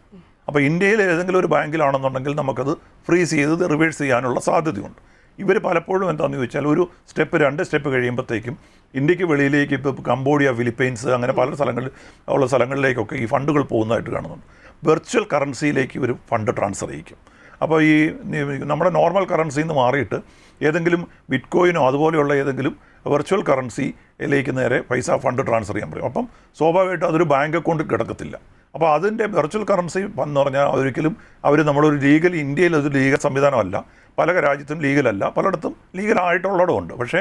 അപ്പോൾ ഇന്ത്യയിൽ ഏതെങ്കിലും ഒരു ബാങ്കിലാണെന്നുണ്ടെങ്കിൽ നമുക്കത് ഫ്രീസ് ചെയ്ത് റിവേഴ്സ് ചെയ്യാനുള്ള സാധ്യതയുണ്ട്. ഇവർ പലപ്പോഴും എന്താണെന്ന് ചോദിച്ചാൽ ഒരു സ്റ്റെപ്പ് 2 സ്റ്റെപ്പ് കഴിയുമ്പോഴത്തേക്കും ഇന്ത്യക്ക് വെളിയിലേക്ക് ഇപ്പോൾ കംബോഡിയ, ഫിലിപ്പൈൻസ് അങ്ങനെ പല സ്ഥലങ്ങളിലേക്കൊക്കെ ഈ ഫണ്ടുകൾ പോകുന്നതായിട്ട് കാണുന്നുണ്ട്. വെർച്വൽ കറൻസിയിലേക്ക് ഇവർ ഫണ്ട് ട്രാൻസ്ഫർ ചെയ്യിക്കും. അപ്പോൾ ഈ നമ്മുടെ നോർമൽ കറൻസിയിൽ നിന്ന് മാറിയിട്ട് ഏതെങ്കിലും ബിറ്റ്കോയിനോ അതുപോലെയുള്ള ഏതെങ്കിലും വെർച്വൽ കറൻസിയിലേക്ക് നേരെ ഫണ്ട് ട്രാൻസ്ഫർ ചെയ്യാൻ പറയും. അപ്പം സ്വാഭാവികമായിട്ടും അതൊരു ബാങ്ക് അക്കൗണ്ടിൽ കിടക്കത്തില്ല. അപ്പോൾ അതിൻ്റെ വെർച്വൽ കറൻസി എന്ന് പറഞ്ഞാൽ ഒരിക്കലും നമ്മളൊരു ഇന്ത്യയിൽ ഒരു ലീഗൽ സംവിധാനമല്ല. പല രാജ്യത്തും ലീഗലല്ല, പലയിടത്തും ലീഗലായിട്ടുള്ളതുണ്ട്. പക്ഷേ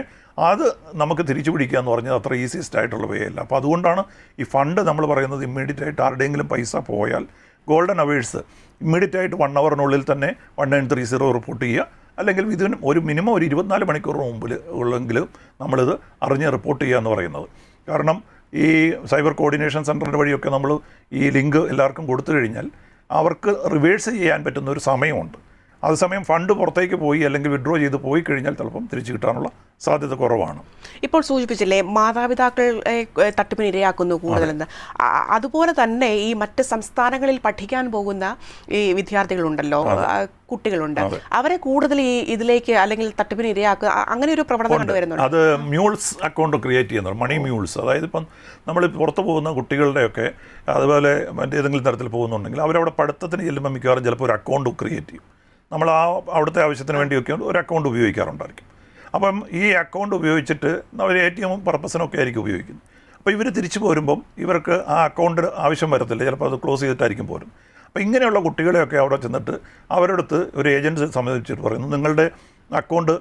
അത് നമുക്ക് തിരിച്ചു പിടിക്കുക എന്ന് പറഞ്ഞാൽ അത്ര ഈസിയസ്റ്റ് ആയിട്ടുള്ള വേ അല്ല. അപ്പോൾ അതുകൊണ്ടാണ് ഈ ഫണ്ട് നമ്മൾ പറയുന്നത് ഇമ്മീഡിയറ്റ് ആയിട്ട് ആരുടെയെങ്കിലും പൈസ പോയാൽ ഗോൾഡൻ അവേഴ്സ് ഇമ്മീഡിയറ്റ് ആയിട്ട് 1 ഹവറിനുള്ളിൽ തന്നെ 1930 റിപ്പോർട്ട് ചെയ്യുക. അല്ലെങ്കിൽ ഇതിന് ഒരു മിനിമം ഒരു 24 മണിക്കൂർ മുമ്പിൽ ഉള്ളെങ്കിലും നമ്മളിത് അറിഞ്ഞ് റിപ്പോർട്ട് ചെയ്യുക എന്ന് പറയുന്നത്. കാരണം ഈ സൈബർ കോർഡിനേഷൻ സെൻറ്ററിൻ്റെ വഴിയൊക്കെ നമ്മൾ ഈ ലിങ്ക് എല്ലാവർക്കും കൊടുത്തു കഴിഞ്ഞാൽ അവർക്ക് റിവേഴ്സ് ചെയ്യാൻ പറ്റുന്ന ഒരു സമയമുണ്ട്. അതേസമയം ഫണ്ട് പുറത്തേക്ക് പോയി അല്ലെങ്കിൽ വിഡ്രോ ചെയ്ത് പോയി കഴിഞ്ഞാൽ ചിലപ്പം തിരിച്ചു കിട്ടാനുള്ള സാധ്യത കുറവാണ്. ഇപ്പോൾ സൂചിപ്പിച്ചില്ലേ മാതാപിതാക്കളെ തട്ടിപ്പിന് ഇരയാക്കുന്നു കൂടുതലെന്ന്. അതുപോലെ തന്നെ ഈ മറ്റ് സംസ്ഥാനങ്ങളിൽ പഠിക്കാൻ പോകുന്ന ഈ വിദ്യാർത്ഥികളുണ്ടല്ലോ, കുട്ടികളുണ്ട്, അവരെ കൂടുതൽ ഈ ഇതിലേക്ക് അല്ലെങ്കിൽ തട്ടിപ്പിന് ഇരയാക്കുക, അങ്ങനെ ഒരു പ്രവണത കണ്ടുവരുന്നുണ്ട്. അത് മ്യൂൾസ് അക്കൗണ്ട് ക്രിയേറ്റ് ചെയ്യുന്നത്, മണി മ്യൂൾസ്. അതായത് ഇപ്പം നമ്മൾ പുറത്ത് പോകുന്ന കുട്ടികളുടെയൊക്കെ അതുപോലെ മറ്റേതെങ്കിലും തരത്തിൽ പോകുന്നുണ്ടെങ്കിൽ അവരവിടെ പഠിത്തത്തിന് ചെല്ലുമ്പോൾ മിക്കവാറും ചിലപ്പോൾ ഒരു അക്കൗണ്ട് ക്രിയേറ്റ് ചെയ്യും. നമ്മൾ അവിടുത്തെ ആവശ്യത്തിന് വേണ്ടിയൊക്കെ ഒരു അക്കൗണ്ട് ഉപയോഗിക്കാറുണ്ടായിരിക്കും. അപ്പം ഈ അക്കൗണ്ട് ഉപയോഗിച്ചിട്ട് അവർ ATM പർപ്പസിനൊക്കെ ആയിരിക്കും ഉപയോഗിക്കുന്നത്. അപ്പോൾ ഇവർ തിരിച്ചു പോരുമ്പം ഇവർക്ക് ആ അക്കൗണ്ട് ആവശ്യം വരത്തില്ല, ചിലപ്പോൾ അത് ക്ലോസ് ചെയ്തിട്ടായിരിക്കും പോരും. അപ്പോൾ ഇങ്ങനെയുള്ള കുട്ടികളെയൊക്കെ അവിടെ ചെന്നിട്ട് അവരുടെ അടുത്ത് ഒരു ഏജൻസി സംബന്ധിച്ചിട്ട് പറയുന്നു, നിങ്ങളുടെ അക്കൗണ്ട്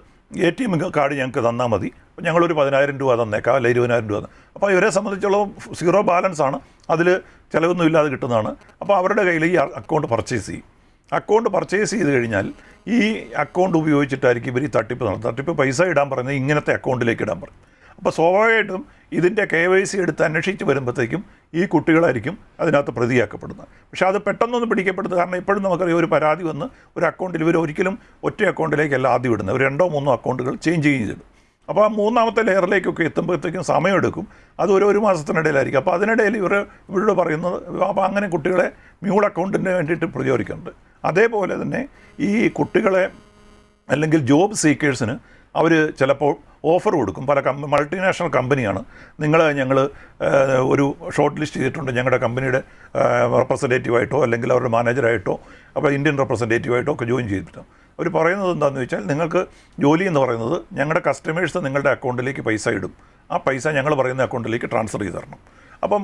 ATM കാർഡ് ഞങ്ങൾക്ക് തന്നാൽ മതി, ഞങ്ങളൊരു 10,000 രൂപ തന്നേക്കാം, അല്ല 20,000 രൂപ. അപ്പോൾ ഇവരെ സംബന്ധിച്ചുള്ള 0 ബാലൻസ് ആണ്, അതിൽ ചിലവൊന്നും ഇല്ലാതെ കിട്ടുന്നതാണ്. അപ്പോൾ അവരുടെ കയ്യിൽ ഈ അക്കൗണ്ട് പർച്ചേസ് ചെയ്യും. അക്കൗണ്ട് പർച്ചേസ് ചെയ്ത് കഴിഞ്ഞാൽ ഈ അക്കൗണ്ട് ഉപയോഗിച്ചിട്ടായിരിക്കും ഇവർ ഈ തട്ടിപ്പ് പൈസ ഇടാൻ പറയുന്നത് ഇങ്ങനത്തെ അക്കൗണ്ടിലേക്ക് ഇടാൻ പറയും. അപ്പോൾ സ്വാഭാവികമായിട്ടും ഇതിൻ്റെ KYC എടുത്ത് അന്വേഷിച്ച് വരുമ്പോഴത്തേക്കും ഈ കുട്ടികളായിരിക്കും അതിനകത്ത് പ്രതിയാക്കപ്പെടുന്നത്. പക്ഷേ അത് പെട്ടെന്നൊന്നും പിടിക്കപ്പെടുന്നത്, കാരണം ഇപ്പോഴും നമുക്കറിയാം ഒരു പരാതി വന്ന് ഒരു അക്കൗണ്ടിൽ ഇവർ ഒരിക്കലും ഒറ്റ അക്കൗണ്ടിലേക്കല്ല ആദ്യം ഇടുന്നത്, ഒരു 2-3 അക്കൗണ്ടുകൾ ചേഞ്ച് ചെയ്തിടും. അപ്പോൾ ആ 3ാമത്തെ ലെയറിലേക്കൊക്കെ എത്തുമ്പോഴത്തേക്കും സമയമെടുക്കും. അത് ഒരു മാസത്തിനിടയിലായിരിക്കും. അപ്പോൾ അതിനിടയിൽ ഇവരോട് പറയുന്നത്, അപ്പോൾ അങ്ങനെ കുട്ടികളെ മ്യൂൾ അക്കൗണ്ടിന് വേണ്ടിയിട്ട് പ്രചോദിക്കുന്നുണ്ട്. അതേപോലെ തന്നെ ഈ കുട്ടികളെ അല്ലെങ്കിൽ ജോബ് സീക്കേഴ്സിന് അവർ ചിലപ്പോൾ ഓഫർ കൊടുക്കും. പല മൾട്ടിനാഷണൽ കമ്പനിയാണ്, ഞങ്ങൾ ഒരു ഷോർട്ട് ലിസ്റ്റ് ചെയ്തിട്ടുണ്ട്, ഞങ്ങളുടെ കമ്പനിയുടെ റെപ്രസെൻറ്റേറ്റീവായിട്ടോ അല്ലെങ്കിൽ അവരുടെ മാനേജറായിട്ടോ അപ്പോൾ ഇന്ത്യൻ റെപ്രസെൻറ്റേറ്റീവായിട്ടോ ഒക്കെ ജോയിൻ ചെയ്തിട്ട് അവർ പറയുന്നത് എന്താണെന്ന് വെച്ചാൽ, നിങ്ങൾക്ക് ജോലി എന്ന് പറയുന്നത് ഞങ്ങളുടെ കസ്റ്റമേഴ്സ് നിങ്ങളുടെ അക്കൗണ്ടിലേക്ക് പൈസ ഇടും, ആ പൈസ ഞങ്ങൾ പറയുന്ന അക്കൗണ്ടിലേക്ക് ട്രാൻസ്ഫർ ചെയ്ത് തരണം. അപ്പം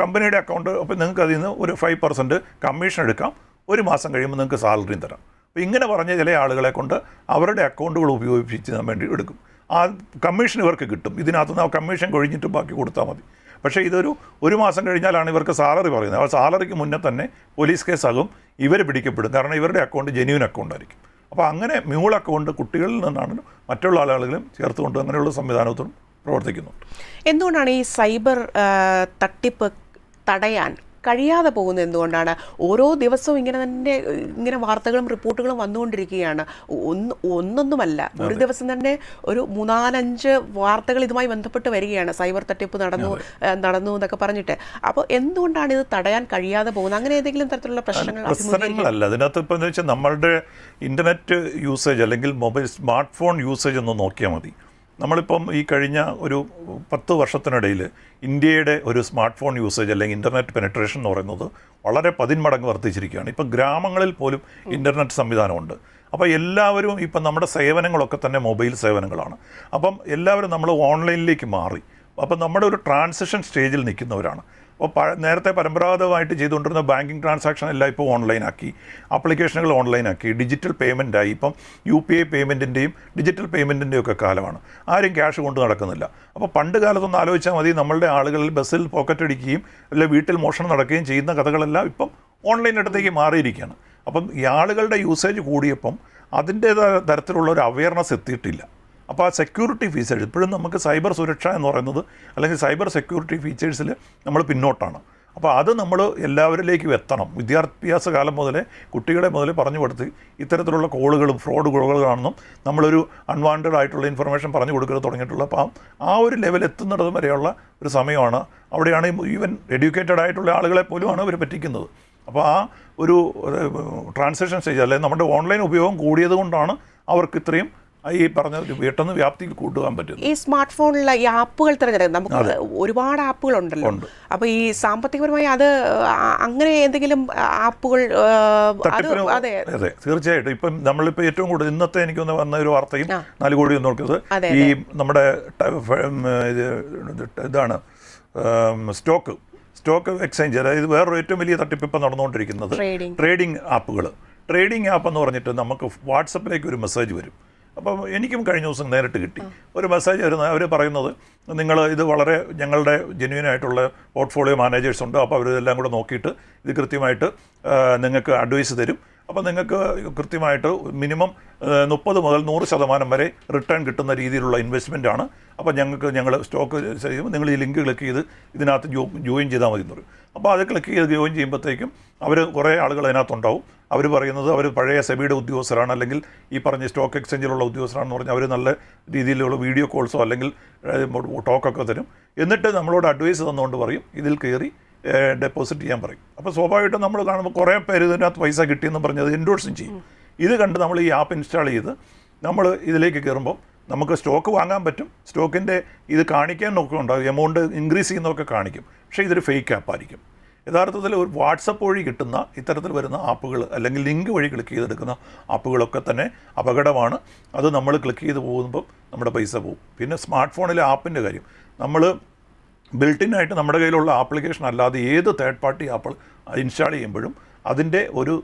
കമ്പനിയുടെ അക്കൗണ്ട്, അപ്പോൾ നിങ്ങൾക്ക് അതിൽ നിന്ന് ഒരു 5% കമ്മീഷൻ എടുക്കാം, 1 മാസം കഴിയുമ്പോൾ നിങ്ങൾക്ക് സാലറിയും തരാം. അപ്പോൾ ഇങ്ങനെ പറഞ്ഞ ചില ആളുകളെ കൊണ്ട് അവരുടെ അക്കൗണ്ടുകൾ ഉപയോഗിച്ച് വേണ്ടി എടുക്കും. ആ കമ്മീഷൻ ഇവർക്ക് കിട്ടും. ഇതിനകത്ത് നിന്ന് ആ കമ്മീഷൻ കഴിഞ്ഞിട്ട് ബാക്കി കൊടുത്താൽ മതി. പക്ഷേ ഒരു മാസം കഴിഞ്ഞാലാണ് ഇവർക്ക് സാലറി പറയുന്നത്. ആ സാലറിക്ക് മുന്നേ തന്നെ പോലീസ് കേസാകും, ഇവർ പിടിക്കപ്പെടും. കാരണം ഇവരുടെ അക്കൗണ്ട് ജെന്യൂൻ അക്കൗണ്ട് ആയിരിക്കും. അപ്പോൾ അങ്ങനെ മ്യൂൾ അക്കൗണ്ട് കുട്ടികളിൽ നിന്നാണ് മറ്റുള്ള ആളുകളും ചേർത്തുകൊണ്ട് അങ്ങനെയുള്ള സംവിധാനത്തോടും പ്രവർത്തിക്കുന്നുണ്ട്. എന്തുകൊണ്ടാണ് ഈ സൈബർ തട്ടിപ്പ് തടയാൻ കഴിയാതെ പോകുന്നത്? എന്തുകൊണ്ടാണ്? ഓരോ ദിവസവും ഇങ്ങനെ വാർത്തകളും റിപ്പോർട്ടുകളും വന്നുകൊണ്ടിരിക്കുകയാണ്. ഒന്നൊന്നുമല്ല, ഒരു ദിവസം തന്നെ ഒരു 3-4-5 വാർത്തകൾ ഇതുമായി ബന്ധപ്പെട്ട് വരികയാണ്. സൈബർ തട്ടിപ്പ് നടന്നു എന്നൊക്കെ പറഞ്ഞിട്ട്. അപ്പോൾ എന്തുകൊണ്ടാണ് ഇത് തടയാൻ കഴിയാതെ പോകുന്നത്? അങ്ങനെ ഏതെങ്കിലും തരത്തിലുള്ള പ്രശ്നങ്ങളല്ല അതിനകത്ത്. ഇപ്പം എന്ന് വെച്ചാൽ നമ്മളുടെ ഇൻ്റർനെറ്റ് യൂസേജ് അല്ലെങ്കിൽ മൊബൈൽ സ്മാർട്ട് ഫോൺ യൂസേജ് ഒന്ന് നോക്കിയാൽ മതി. നമ്മളിപ്പം ഈ കഴിഞ്ഞ ഒരു 10 വർഷത്തിനിടയിൽ ഇന്ത്യയുടെ ഒരു സ്മാർട്ട് ഫോൺ യൂസേജ് അല്ലെങ്കിൽ ഇൻ്റർനെറ്റ് പെനിട്രേഷൻ എന്ന് പറയുന്നത് വളരെ 10 മടങ്ങ് വർദ്ധിച്ചിരിക്കുകയാണ്. ഇപ്പം ഗ്രാമങ്ങളിൽ പോലും ഇൻ്റർനെറ്റ് സംവിധാനമുണ്ട്. അപ്പോൾ എല്ലാവരും ഇപ്പം നമ്മുടെ സേവനങ്ങളൊക്കെ തന്നെ മൊബൈൽ സേവനങ്ങളാണ്. അപ്പം എല്ലാവരും നമ്മൾ ഓൺലൈനിലേക്ക് മാറി. അപ്പം നമ്മുടെ ഒരു ട്രാൻസിഷൻ സ്റ്റേജിൽ നിൽക്കുന്നവരാണ്. അപ്പോൾ നേരത്തെ പരമ്പരാഗതമായിട്ട് ചെയ്തുകൊണ്ടിരുന്ന ബാങ്കിങ് ട്രാൻസാക്ഷൻ എല്ലാം ഇപ്പോൾ ഓൺലൈനാക്കി, ആപ്ലിക്കേഷനുകൾ ഓൺലൈനാക്കി, ഡിജിറ്റൽ പേയ്മെൻറ്റായി. ഇപ്പം UPI പേയ്മെൻറ്റിൻ്റെയും ഡിജിറ്റൽ പേയ്മെൻറ്റിൻ്റെയും ഒക്കെ കാലമാണ്. ആരും ക്യാഷ് കൊണ്ട് നടക്കുന്നില്ല. അപ്പോൾ പണ്ട് കാലത്തൊന്ന് ആലോചിച്ചാൽ മതി, നമ്മളുടെ ആളുകളിൽ ബസ്സിൽ പോക്കറ്റ് അടിക്കുകയും അല്ലെങ്കിൽ വീട്ടിൽ മോഷണം നടക്കുകയും ചെയ്യുന്ന കഥകളെല്ലാം ഇപ്പം ഓൺലൈനിനടുത്തേക്ക് മാറിയിരിക്കുകയാണ്. അപ്പം ഈ ആളുകളുടെ യൂസേജ് കൂടിയപ്പം അതിൻ്റേതായ തരത്തിലുള്ള ഒരു അവയർനെസ് എത്തിയിട്ടില്ല. അപ്പോൾ ആ സെക്യൂരിറ്റി ഫീച്ചേഴ്സ് ഇപ്പോഴും നമുക്ക് സൈബർ സുരക്ഷ എന്ന് പറയുന്നത് അല്ലെങ്കിൽ സൈബർ സെക്യൂരിറ്റി ഫീച്ചേഴ്സിൽ നമ്മൾ പിന്നോട്ടാണ്. അപ്പോൾ അത് നമ്മൾ എല്ലാവരിലേക്കും എത്തണം. വിദ്യാഭ്യാസ കാലം മുതലേ കുട്ടികളെ മുതലേ പറഞ്ഞു കൊടുത്ത് ഇത്തരത്തിലുള്ള കോളുകളും ഫ്രോഡ് കോളുകളാണെന്നും നമ്മളൊരു അൺവാണ്ടഡ് ആയിട്ടുള്ള ഇൻഫർമേഷൻ പറഞ്ഞു കൊടുക്കുന്നത് തുടങ്ങിയിട്ടുള്ള. അപ്പോൾ ആ ഒരു ലെവൽ എത്തുന്നിടം വരെയുള്ള ഒരു സമയമാണ്. അവിടെയാണ് ഈവൻ എഡ്യൂക്കേറ്റഡ് ആയിട്ടുള്ള ആളുകളെ പോലുമാണ് അവർ പറ്റിക്കുന്നത്. അപ്പോൾ ആ ഒരു ട്രാൻസാക്ഷൻ സ്റ്റേജ് അല്ലെങ്കിൽ നമ്മുടെ ഓൺലൈൻ ഉപയോഗം കൂടിയത് കൊണ്ടാണ് അവർക്ക് ഇത്രയും ഈ പറഞ്ഞ പെട്ടെന്ന് വ്യാപ്തിയിൽ കൂട്ടുവാൻ പറ്റും. ഈ സ്മാർട്ട് ഫോണിലുള്ള ഈ ആപ്പുകൾ തിരഞ്ഞെടുക്കും, നമുക്ക് ഒരുപാട് ആപ്പുകളുണ്ടല്ലോ. അപ്പോൾ ഈ സാമ്പത്തികപരമായി അത് അങ്ങനെ എന്തെങ്കിലും ആപ്പുകൾ? അതെ തീർച്ചയായിട്ടും. ഇപ്പം നമ്മളിപ്പോൾ ഏറ്റവും കൂടുതൽ ഇന്നത്തെ എനിക്കൊന്ന് വന്ന ഒരു വാർത്തയും 4 കോടി നോക്കിയത് ഈ നമ്മുടെ ഇതാണ് സ്റ്റോക്ക് എക്സ്ചേഞ്ച്, അതായത് വേറൊരു ഏറ്റവും വലിയ തട്ടിപ്പ് ഇപ്പം നടന്നുകൊണ്ടിരിക്കുന്നത് ട്രേഡിംഗ് ആപ്പുകൾ. ട്രേഡിംഗ് ആപ്പ് എന്ന് പറഞ്ഞിട്ട് നമുക്ക് വാട്സപ്പിലേക്ക് ഒരു മെസ്സേജ് വരും. അപ്പം എനിക്കും കഴിഞ്ഞ ദിവസം നേരിട്ട് കിട്ടി ഒരു മെസ്സേജ് വരുന്നത്. അവർ പറയുന്നത് നിങ്ങൾ ഇത് വളരെ ഞങ്ങളുടെ ജെന്യൂനായിട്ടുള്ള പോർട്ട്ഫോളിയോ മാനേജേഴ്സ് ഉണ്ട്, അപ്പോൾ അവരിതെല്ലാം കൂടെ നോക്കിയിട്ട് ഇത് കൃത്യമായിട്ട് നിങ്ങൾക്ക് അഡ്വൈസ് തരും. അപ്പോൾ നിങ്ങൾക്ക് കൃത്യമായിട്ട് മിനിമം 30 മുതൽ 100% വരെ റിട്ടേൺ കിട്ടുന്ന രീതിയിലുള്ള ഇൻവെസ്റ്റ്മെൻ്റ് ആണ്. അപ്പോൾ ഞങ്ങൾ സ്റ്റോക്ക് ചെയ്യുമ്പോൾ നിങ്ങൾ ഈ ലിങ്ക് ക്ലിക്ക് ചെയ്ത് ഇതിനകത്ത് ജോയിൻ ചെയ്താൽ മതി എന്ന് പറയും. അപ്പോൾ അത് ക്ലിക്ക് ചെയ്ത് ജോയിൻ ചെയ്യുമ്പോഴത്തേക്കും അവർ കുറേ ആളുകൾ അതിനകത്തുണ്ടാവും. അവർ പറയുന്നത് അവർ പഴയ സെബിയുടെ ഉദ്യോഗസ്ഥരാണ്, അല്ലെങ്കിൽ ഈ പറഞ്ഞ സ്റ്റോക്ക് എക്സ്ചേഞ്ചിലുള്ള ഉദ്യോഗസ്ഥരാണെന്ന് പറഞ്ഞാൽ അവർ നല്ല രീതിയിലുള്ള വീഡിയോ കോൾസോ അല്ലെങ്കിൽ ടോക്കൊക്കെ തരും. എന്നിട്ട് നമ്മളോട് അഡ്വൈസ് തന്നുകൊണ്ട് പറയും ഇതിൽ കയറി ഡെപ്പോസിറ്റ് ചെയ്യാൻ പറയും. അപ്പോൾ സ്വാഭാവികമായിട്ടും നമ്മൾ കാണുമ്പോൾ കുറേ പേര് ഇതിനകത്ത് പൈസ കിട്ടിയെന്ന് പറഞ്ഞത് എൻഡോഴ്സും ചെയ്യും. ഇത് കണ്ട് നമ്മൾ ഈ ആപ്പ് ഇൻസ്റ്റാൾ ചെയ്ത് നമ്മൾ ഇതിലേക്ക് കയറുമ്പോൾ നമുക്ക് സ്റ്റോക്ക് വാങ്ങാൻ പറ്റും. സ്റ്റോക്കിൻ്റെ ഇത് കാണിക്കാൻ നോക്കുക ഉണ്ടാകും, എമൗണ്ട് ഇൻക്രീസ് ചെയ്യുന്നതൊക്കെ കാണിക്കും. പക്ഷേ ഇതൊരു ഫേക്ക് ആപ്പായിരിക്കും. യഥാർത്ഥത്തിൽ ഒരു വാട്സപ്പ് വഴി കിട്ടുന്ന ഇത്തരത്തിൽ വരുന്ന ആപ്പുകൾ അല്ലെങ്കിൽ ലിങ്ക് വഴി ക്ലിക്ക് ചെയ്തെടുക്കുന്ന ആപ്പുകളൊക്കെ തന്നെ അപകടമാണ്. അത് നമ്മൾ ക്ലിക്ക് ചെയ്ത് പോകുമ്പോൾ നമ്മുടെ പൈസ പോകും. പിന്നെ സ്മാർട്ട് ഫോണിലെ ആപ്പിൻ്റെ കാര്യം, നമ്മൾ ബിൽട്ടിനായിട്ട് നമ്മുടെ കയ്യിലുള്ള ആപ്ലിക്കേഷൻ അല്ലാതെ ഏത് തേർഡ് പാർട്ടി ആപ്പ് ഇൻസ്റ്റാൾ ചെയ്യുമ്പോഴും അതിൻ്റെ ഒരു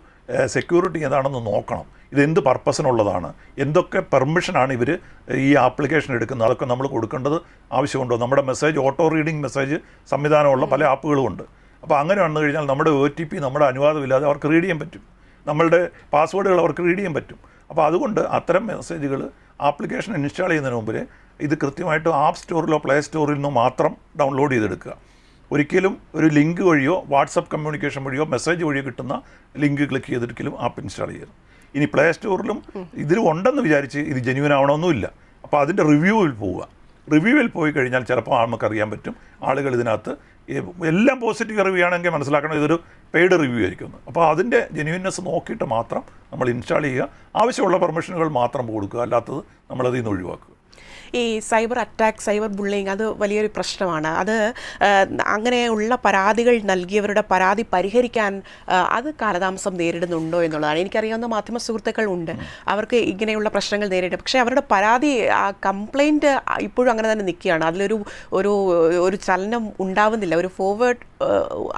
സെക്യൂരിറ്റി ഏതാണെന്ന് നോക്കണം. ഇതെന്ത് പർപ്പസിനുള്ളതാണ്, എന്തൊക്കെ പെർമിഷനാണ് ഇവർ ഈ ആപ്ലിക്കേഷൻ എടുക്കുന്നത്, അതൊക്കെ നമ്മൾ കൊടുക്കേണ്ടത് ആവശ്യമുണ്ടോ. നമ്മുടെ മെസ്സേജ് ഓട്ടോ റീഡിങ് മെസ്സേജ് സംവിധാനമുള്ള പല ആപ്പുകളുമുണ്ട്. അപ്പോൾ അങ്ങനെ വന്നു കഴിഞ്ഞാൽ നമ്മുടെ OTP നമ്മുടെ അനുവാദമില്ലാതെ അവർക്ക് റീഡ് ചെയ്യാൻ പറ്റും, നമ്മളുടെ പാസ്വേഡുകൾ അവർക്ക് റീഡ് ചെയ്യാൻ പറ്റും. അപ്പോൾ അതുകൊണ്ട് അത്തരം മെസ്സേജുകൾ ആപ്ലിക്കേഷൻ ഇൻസ്റ്റാൾ ചെയ്യുന്നതിന് മുമ്പ് ഇത് കൃത്യമായിട്ട് ആപ്പ് സ്റ്റോറിലോ പ്ലേ സ്റ്റോറിൽ നിന്നോ മാത്രം ഡൗൺലോഡ് ചെയ്തെടുക്കുക. ഒരിക്കലും ഒരു ലിങ്ക് വഴിയോ വാട്സപ്പ് കമ്മ്യൂണിക്കേഷൻ വഴിയോ മെസ്സേജ് വഴിയോ കിട്ടുന്ന ലിങ്ക് ക്ലിക്ക് ചെയ്തൊരിക്കലും ആപ്പ് ഇൻസ്റ്റാൾ ചെയ്യരുത്. ഇനി പ്ലേ സ്റ്റോറിലും ഇതിലും ഉണ്ടെന്ന് വിചാരിച്ച് ഇത് ജെന്യൂൻ ആവണമെന്നുമില്ല. അപ്പോൾ അതിൻ്റെ റിവ്യൂവിൽ പോവുക. റിവ്യൂവിൽ പോയി കഴിഞ്ഞാൽ ചിലപ്പോൾ നമുക്കറിയാൻ പറ്റും ആളുകൾ ഇതിനകത്ത് എല്ലാം പോസിറ്റീവ് റിവ്യൂ ആണെങ്കിൽ മനസ്സിലാക്കണം ഇതൊരു പെയ്ഡ് റിവ്യൂ ആയിരിക്കും. അപ്പോൾ അതിൻ്റെ ജെന്യൂൻനെസ് നോക്കിയിട്ട് മാത്രം നമ്മൾ ഇൻസ്റ്റാൾ ചെയ്യുക. ആവശ്യമുള്ള പെർമിഷനുകൾ മാത്രം കൊടുക്കുക, അല്ലാത്തത് നമ്മളതിൽ നിന്ന് ഒഴിവാക്കുക. ഈ സൈബർ അറ്റാക്ക്, സൈബർ ബുള്ളിങ് അത് വലിയൊരു പ്രശ്നമാണ്. അത് അങ്ങനെയുള്ള പരാതികൾ നൽകിയവരുടെ പരാതി പരിഹരിക്കാൻ അത് കാലതാമസം നേരിടുന്നുണ്ടോ എന്നുള്ളതാണ്. എനിക്കറിയാവുന്ന മാധ്യമ സുഹൃത്തുക്കൾ ഉണ്ട്, അവർക്ക് ഇങ്ങനെയുള്ള പ്രശ്നങ്ങൾ നേരിടും. പക്ഷേ അവരുടെ പരാതി കംപ്ലൈൻറ്റ് ഇപ്പോഴും അങ്ങനെ തന്നെ നിൽക്കുകയാണ്. അതിലൊരു ഒരു ഒരു ചലനം ഉണ്ടാവുന്നില്ല, ഒരു ഫോർവേഡ്